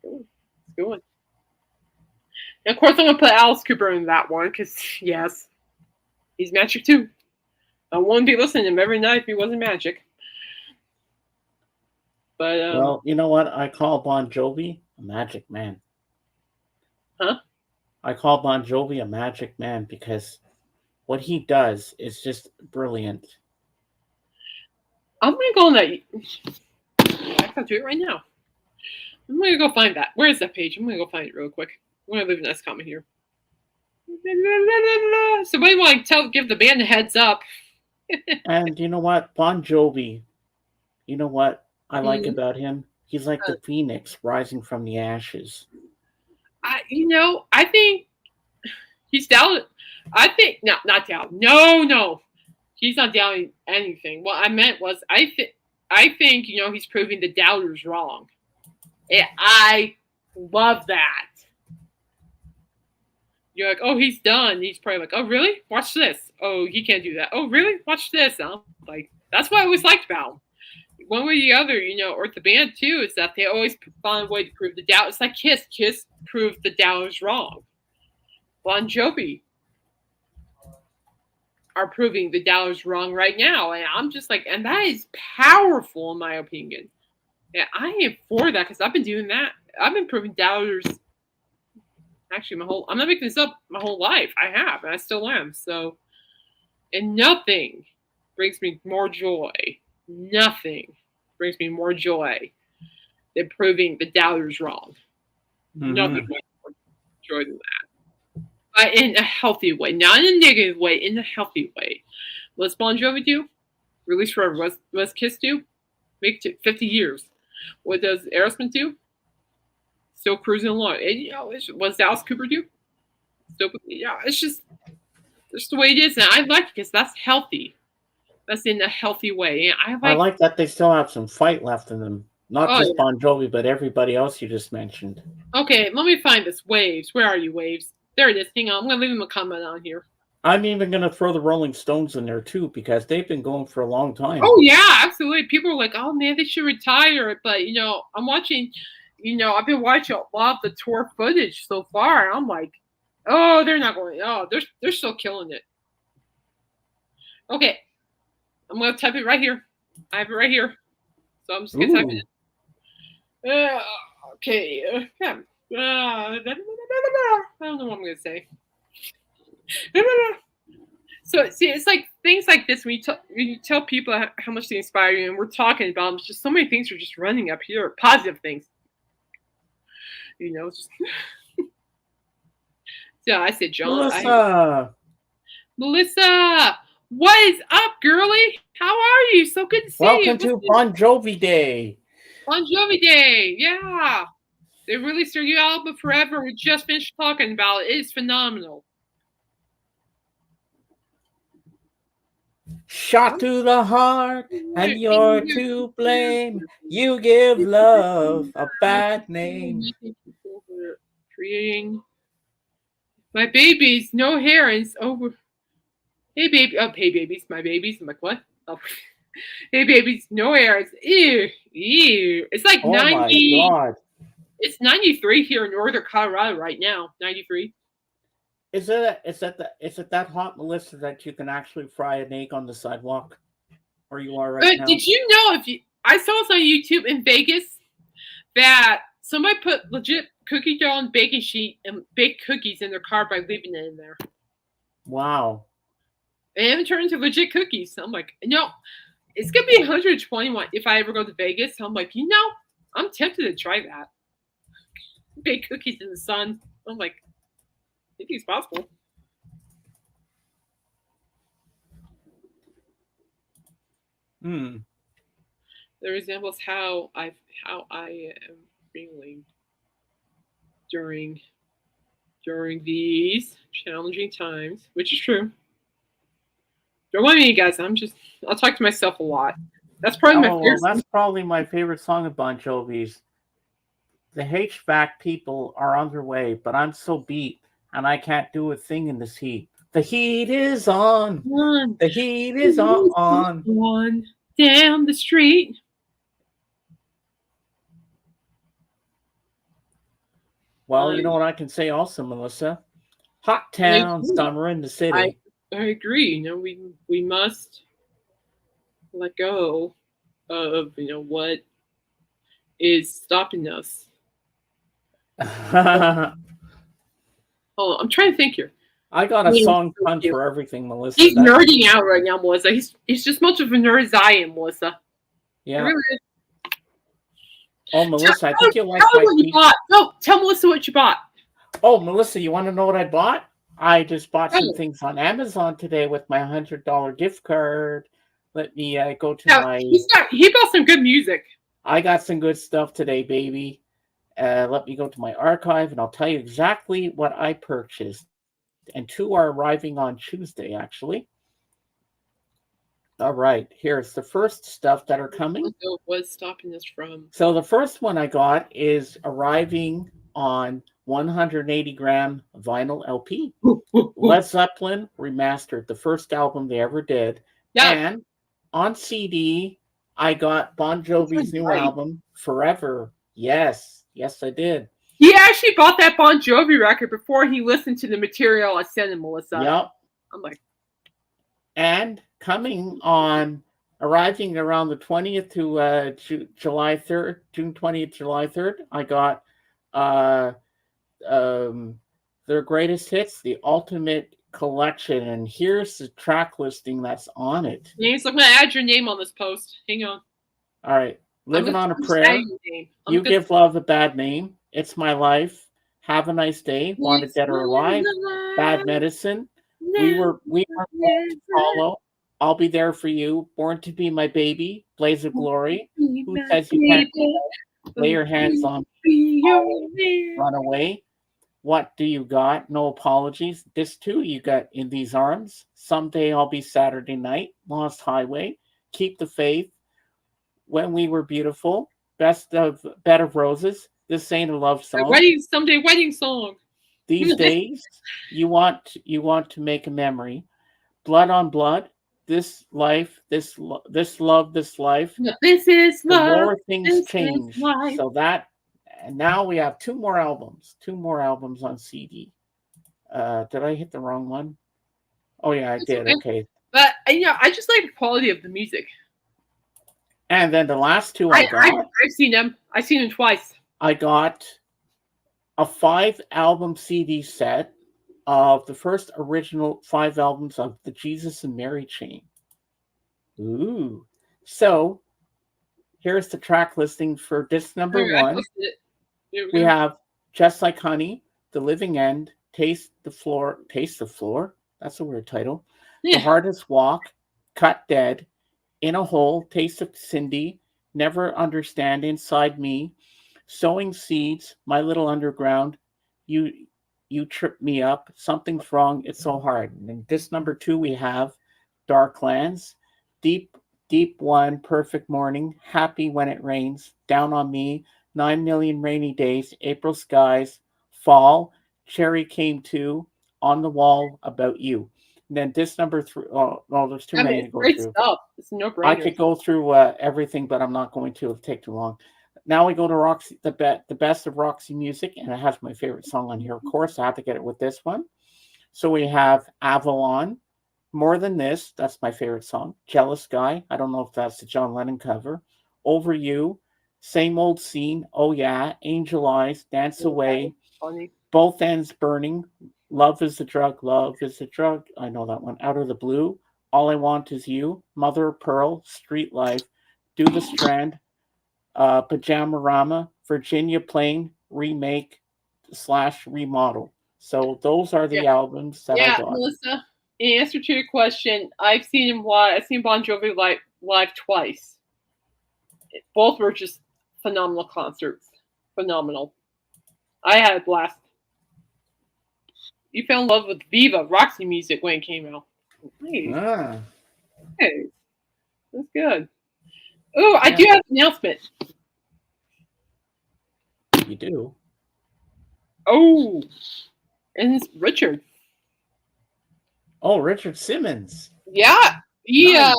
Good one. And of course, I'm going to put Alice Cooper in that one because, yes, he's magic too. I wouldn't be listening to him every night if he wasn't magic. But well, you know what? I call Bon Jovi a magic man. Huh? I call Bon Jovi a magic man because what he does is just brilliant. I'm going to go on that. I can do it right now. I'm going to go find that. Where is that page? I'm going to go find it real quick. I'm going to leave a nice comment here. Somebody want to give the band a heads up. And you know what? Bon Jovi, you know what I like about him? He's like the phoenix rising from the ashes. I think he's down. I think not down. No, he's not doubting anything. What I meant was I think he's proving the doubters wrong. And I love that. You're like, oh, he's done. He's probably like, oh, really? Watch this. Oh, he can't do that. Oh, really? Watch this. And I'm like, that's what I always liked about him. One way or the other, or the band too, is that they always find a way to prove the doubt. It's like Kiss. Kiss proved the doubters wrong. Bon Jovi are proving the doubters wrong right now. And I'm just like, and that is powerful in my opinion. And I am for that because I've been doing that. I've been proving doubters. Actually, I'm not making this up, my whole life. I have, and I still am. So, and nothing brings me more joy. Nothing brings me more joy than proving the doubters wrong. Mm-hmm. Nothing brings more joy than that. But in a healthy way, not in a negative way, in a healthy way. What's Bon Jovi do? Release Forever. What's Kiss do? Make it 50 years. What does Aerosmith do? Still cruising along. And, what's Alice Cooper do? Still, it's just the way it is. And I like it because that's healthy. That's in a healthy way. And I like that they still have some fight left in them. Not just Bon Jovi, but everybody else you just mentioned. Okay, let me find this. Waves. Where are you, Waves? There it is. Hang on. I'm going to leave him a comment on here. I'm even going to throw the Rolling Stones in there, too, because they've been going for a long time. Oh, yeah, absolutely. People are like, oh, man, they should retire. But, I'm watching, I've been watching a lot of the tour footage so far. And I'm like, oh, they're not going. Oh, they're still killing it. Okay. I'm going to type it right here. I have it right here. So I'm just going to type it in. Okay. Yeah. I don't know what I'm going to say. So, see, it's like things like this when you tell people how much they inspire you, and we're talking about them, it's just so many things are just running up here, positive things. Just... So I said, John. Melissa! What is up, girly? How are you? So good to see you. Welcome to Bon Jovi Day. Bon Jovi Day. Yeah. They released their new album Forever. We just finished talking about it. It is phenomenal. Shot to the heart, and you're to blame. You give love a bad name. Creating my babies, no hair, and it's over. Hey baby, oh hey babies, my babies. I'm like what? Oh, hey babies, no hair. It's ew, ew. It's like Oh my 90. God. It's 93 here in northern Colorado right now. 93. Is it that hot, Melissa, that you can actually fry an egg on the sidewalk where you are right now? Did you know if you? I saw this on YouTube in Vegas that somebody put legit cookie dough and baking sheet and baked cookies in their car by leaving it in there. Wow. They haven't turned into legit cookies. So I'm like, no, it's gonna be 121 if I ever go to Vegas. So I'm like, I'm tempted to try that. Bake cookies in the sun. I'm like, maybe it's possible. Hmm. That resembles how I am feeling during these challenging times, which is true. Don't mind me, guys. I'll talk to myself a lot. That's probably my Well, favorite. that's probably my favorite song of Bon Jovi's. The HVAC people are on their way, but I'm so beat and I can't do a thing in this heat. The heat is on. The heat is on. Down the street. Well, you know what I can say also, Melissa? Hot town, summer in the city. I agree. We must let go of what is stopping us. Oh, I'm trying to think here. I got a song fun for everything, Melissa. He's nerding out right now, Melissa. He's just much of a nerd as I am, Melissa. Yeah. Really is. Oh, Melissa, I think you'll like my what you bought. No, tell Melissa what you bought. Oh, Melissa, you want to know what I bought? I just bought some things on Amazon today with my $100 gift card. Let me go to my... He bought some good music. I got some good stuff today, baby. Let me go to my archive, and I'll tell you exactly what I purchased. And 2 are arriving on Tuesday, actually. All right, here's the first stuff that are coming. What's stopping us from? So the first one I got is arriving on 180-gram vinyl LP. Led Zeppelin remastered, the first album they ever did. Yeah. And on CD, I got Bon Jovi's new album, Forever. Yes, I did. He actually bought that Bon Jovi record before he listened to the material I sent him, Melissa. Yep. I'm like. And arriving around the 20th to July 3rd, June 20th, July 3rd, I got their greatest hits, the Ultimate Collection, and here's the track listing that's on it. James, I'm going to add your name on this post. Hang on. All right. Living on a Prayer. You Give Love a Bad Name. It's My Life. Have a Nice Day. Wanted Dead or Alive. Bad Medicine. We were Hollow. I'll Be There for You. Born to Be My Baby. Blaze of Glory. Who Says You Can't Lay Your Hands on Me. Run Away. What Do You Got? No Apologies. This too you got In These Arms. Someday I'll Be Saturday Night. Lost Highway. Keep the Faith. When We Were Beautiful. Bed of Roses. This Ain't a Love Song. Someday wedding song. These Days. You want to Make a Memory. Blood on Blood. This Life. This Love. This Life. This is love. The more things change. So that. And now we have 2 more albums. 2 more albums on CD. Did I hit the wrong one? Oh yeah, I did. Okay. But I just like the quality of the music. And then the last 2 I've seen them. I've seen them twice. I got a 5-album CD set of the first original 5 albums of the Jesus and Mary Chain. Ooh. So here's the track listing for disc number 1. We have Just Like Honey, The Living End, Taste the Floor. That's a weird title. The hardest walk, cut dead, in a hole, taste of Cindy, never understand inside me, sowing seeds, my little underground. You you trip me up. Something's wrong. It's so hard. And this number two we have Darklands, deep deep one, perfect morning, happy when it rains, down on me, 9 million rainy days, April skies, fall, cherry came too, on the wall about you. And then this number three, oh, no, there's too I mean, many to it's go great through. stuff. It's no I brainer. could go through everything, but I'm not going to. It'll take too long. Now we go to Roxy, the best of Roxy music, and it has my favorite song on here. Of course, I have to get it with this one. So we have Avalon, More Than This. That's my favorite song. Jealous Guy. I don't know if that's the John Lennon cover. Over You, Same Old Scene. Oh yeah, Angel Eyes, Dance Away. Funny. Both Ends Burning. Love is the Drug. Love is the Drug. I know that one. Out of the Blue. All I Want Is You, Mother of Pearl, Street Life, Do the Strand, Pajama Virginia Plain, Remake slash Remodel. So those are Yeah, the albums that I yeah, got. Melissa. In answer to your question, I've seen him live. I've seen Bon Jovi live twice. Both were just phenomenal concerts. Phenomenal. I had a blast. You fell in love with Viva Roxy music when it came out. Hey, Ah, hey, that's good. Oh, I yeah, do have an announcement. you do. Oh, and it's Richard. Oh, Richard Simmons. Yeah, he. Nice.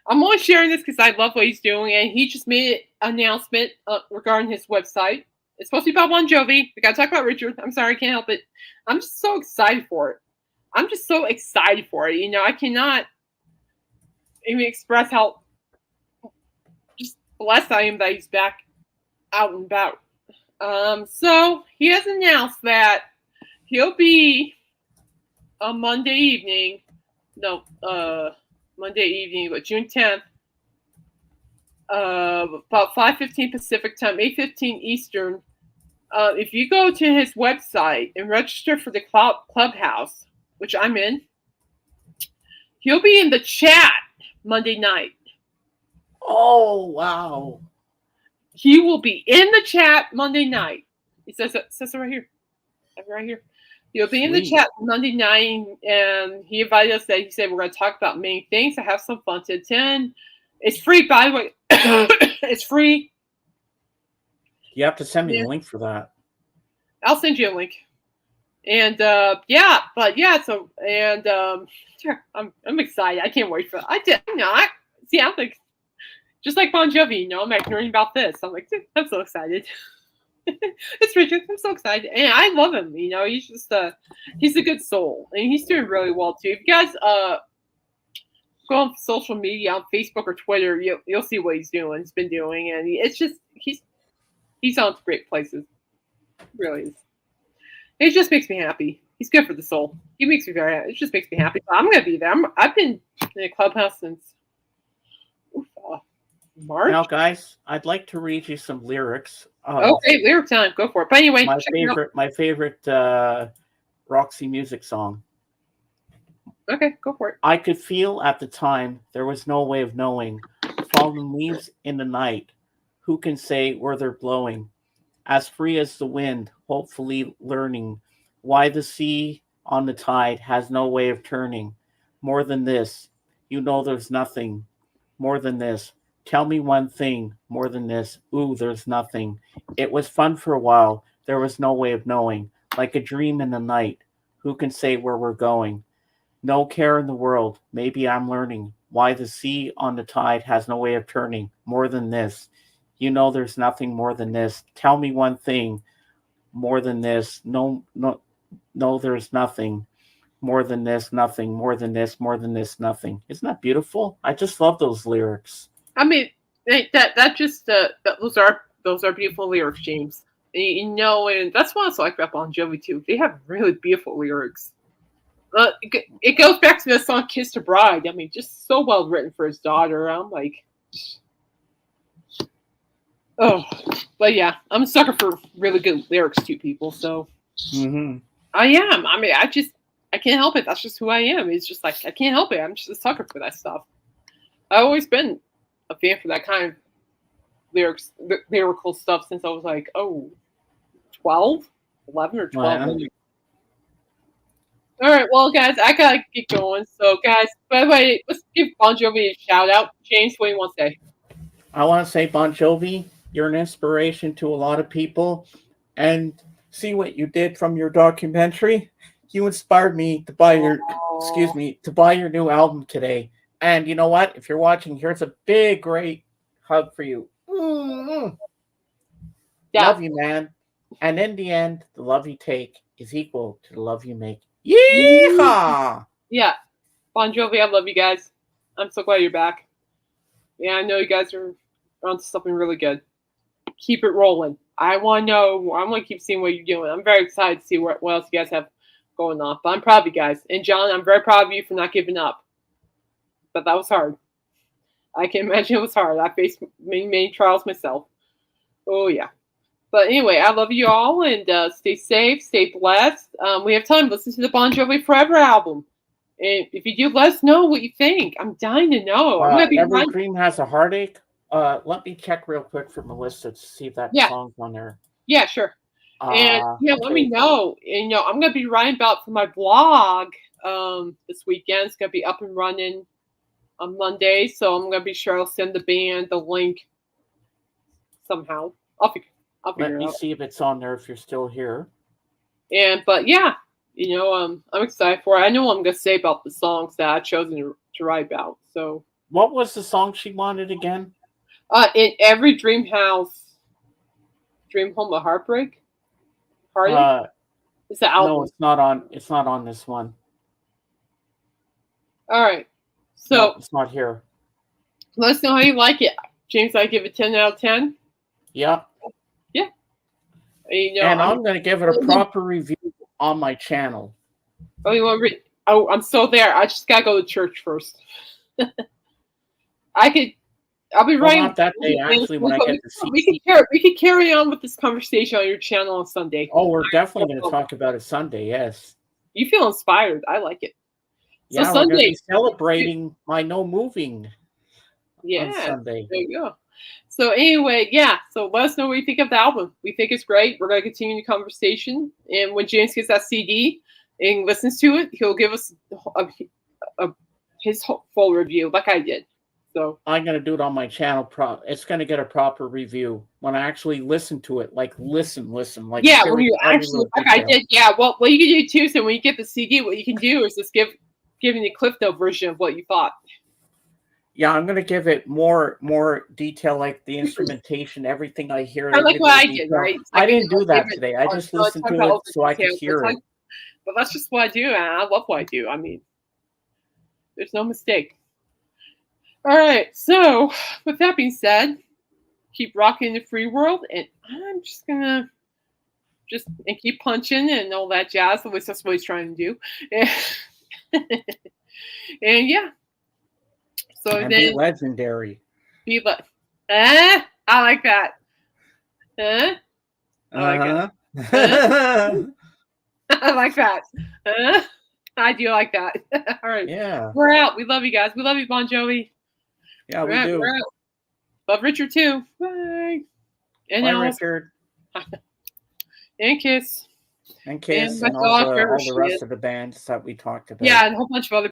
I'm only sharing this because I love what he's doing, and he just made an announcement regarding his website. It's supposed to be about Bon Jovi. We gotta talk about Richard. I'm sorry, I can't help it. I'm just so excited for it. I'm just so excited for it. You know, I cannot even express how just blessed I am that he's back out and about. So he has announced that he'll be on Monday evening. No, Monday evening, but June 10th. About 5:15 Pacific time, 8:15 Eastern. If you go to his website and register for the clubhouse, which I'm in, he'll be in the chat Monday night. Oh, wow. He will be in the chat Monday night. It says it right here. Right here. He'll be in the chat Monday night, and he invited us. That he said we're going to talk about many things. To have some fun to attend. It's free, by the way. It's free. You have to send me a link for that. I'll send you a link. And yeah, but yeah, so and I'm excited. I can't wait for that. I'm not. See, I'm like just like Bon Jovi, you know, I'm like learning about this. I'm like, I'm so excited. It's Richard. I'm so excited, and I love him. You know, he's just he's a good soul, and he's doing really well too. If you guys go on social media on Facebook or Twitter, you'll see what he's doing. He's been doing, and it's just he's on great places. Really is. It just makes me happy. He's good for the soul. He makes me very happy. It just makes me happy. I'm gonna be there. I've been in a clubhouse since March. Now, guys, I'd like to read you some lyrics. Okay, lyric time. Go for it. But anyway, my favorite Roxy music song. Okay, go for it. I could feel at the time there was no way of knowing. Falling leaves in the night. Who can say where they're blowing? As free as the wind, hopefully learning why the sea on the tide has no way of turning. More than this, you know there's nothing. More than this, tell me one thing. More than this, ooh, there's nothing. It was fun for a while. There was no way of knowing. Like a dream in the night. Who can say where we're going? No care in the world. Maybe I'm learning why the sea on the tide has no way of turning. More than this. You know there's nothing more than this. Tell me one thing more than this. No, there's nothing more than this, nothing more than this, more than this, nothing. Isn't that beautiful? I just love those lyrics. I mean, that just those are beautiful lyrics, James. You know, and that's what I also like about Bon Jovi too. They have really beautiful lyrics. It goes back to the song "Kiss the Bride." I mean, just so well written for his daughter. I'm like, oh, but yeah, I'm a sucker for really good lyrics too, people. So I am. I mean, I can't help it. That's just who I am. It's just like I can't help it. I'm just a sucker for that stuff. I've always been a fan for that kind of lyrical stuff since I was like 12, 11 or 12. Wow. All right, well, guys, I gotta get going. So, guys, by the way, let's give Bon Jovi a shout out. James, what do you want to say? I want to say, Bon Jovi, you're an inspiration to a lot of people, and see what you did from your documentary. You inspired me to buy your new album today. And you know what? If you're watching, here's a big, great hug for you. Mm-hmm. Yeah. Love you, man. And in the end, the love you take is equal to the love you make. Yeehaw! Yeah. Bon Jovi, I love you guys. I'm so glad you're back. Yeah, I know you guys are onto something really good. Keep it rolling. I want to know. I want to keep seeing what you're doing. I'm very excited to see what else you guys have going on. But I'm proud of you guys. And John, I'm very proud of you for not giving up. But that was hard. I can imagine it was hard. I faced many trials myself. Oh, yeah. But anyway, I love you all, and stay safe, stay blessed. We have time to listen to the Bon Jovi Forever album. And if you do, let us know what you think. I'm dying to know. I'm gonna be Every Dream Has a Heartache. Let me check real quick for Melissa to see if that song's on there. Yeah, sure. And let me know. And I'm gonna be writing about for my blog this weekend. It's gonna be up and running on Monday, so I'm gonna be sure I'll send the band the link somehow. I'll figure Let it me out. see if it's on there if you're still here. But yeah, I'm excited for it. I know what I'm gonna say about the songs that I've chosen to write about. So what was the song she wanted again? In every dream house, dream home of heartbreak. Heartache? It's the album. No, it's not on. It's not on this one. All right. So no, it's not here. Let us know how you like it, James. I give it 10 out of 10. Yeah. Yeah. And I'm going to give it a proper review on my channel. Oh, you want to read? Oh, I'm still there. I just gotta go to church first. I'll be writing. Not that day, actually, when I get to see. We could carry on with this conversation on your channel on Sunday. Oh, we're definitely going to talk about it Sunday. Yes. You feel inspired. I like it. Yeah, so Sunday, we're going to be celebrating my no moving. Yeah. On Sunday. There you go. So anyway, yeah. So let us know what you think of the album. We think it's great. We're going to continue the conversation. And when James gets that CD and listens to it, he'll give us his full review, like I did. So I'm going to do it on my channel. It's going to get a proper review when I actually listen to it. Like listen. Like yeah, when you actually, like I did. Yeah. Well, what you can do too. So when you get the CD, what you can do is just giving the Cliff Note version of what you thought. Yeah, I'm going to give it more detail, like the instrumentation, everything I hear. I like what I did, right? I didn't do that today. I just listened to it so I could hear it. But that's just what I do, and I love what I do. I mean, there's no mistake. All right, so with that being said, keep rocking the free world, and I'm just going to keep punching and all that jazz. At least that's what he's trying to do. And yeah. So and then be legendary. I like that. I like that. I like that. I do like that. All right. Yeah. We're out. We love you guys. We love you, Bon Jovi. Yeah, we do. We're out. Love Richard too. Bye. And bye, Richard. And Kiss. And Kiss and all the rest of the bands that we talked about. Yeah, and a whole bunch of other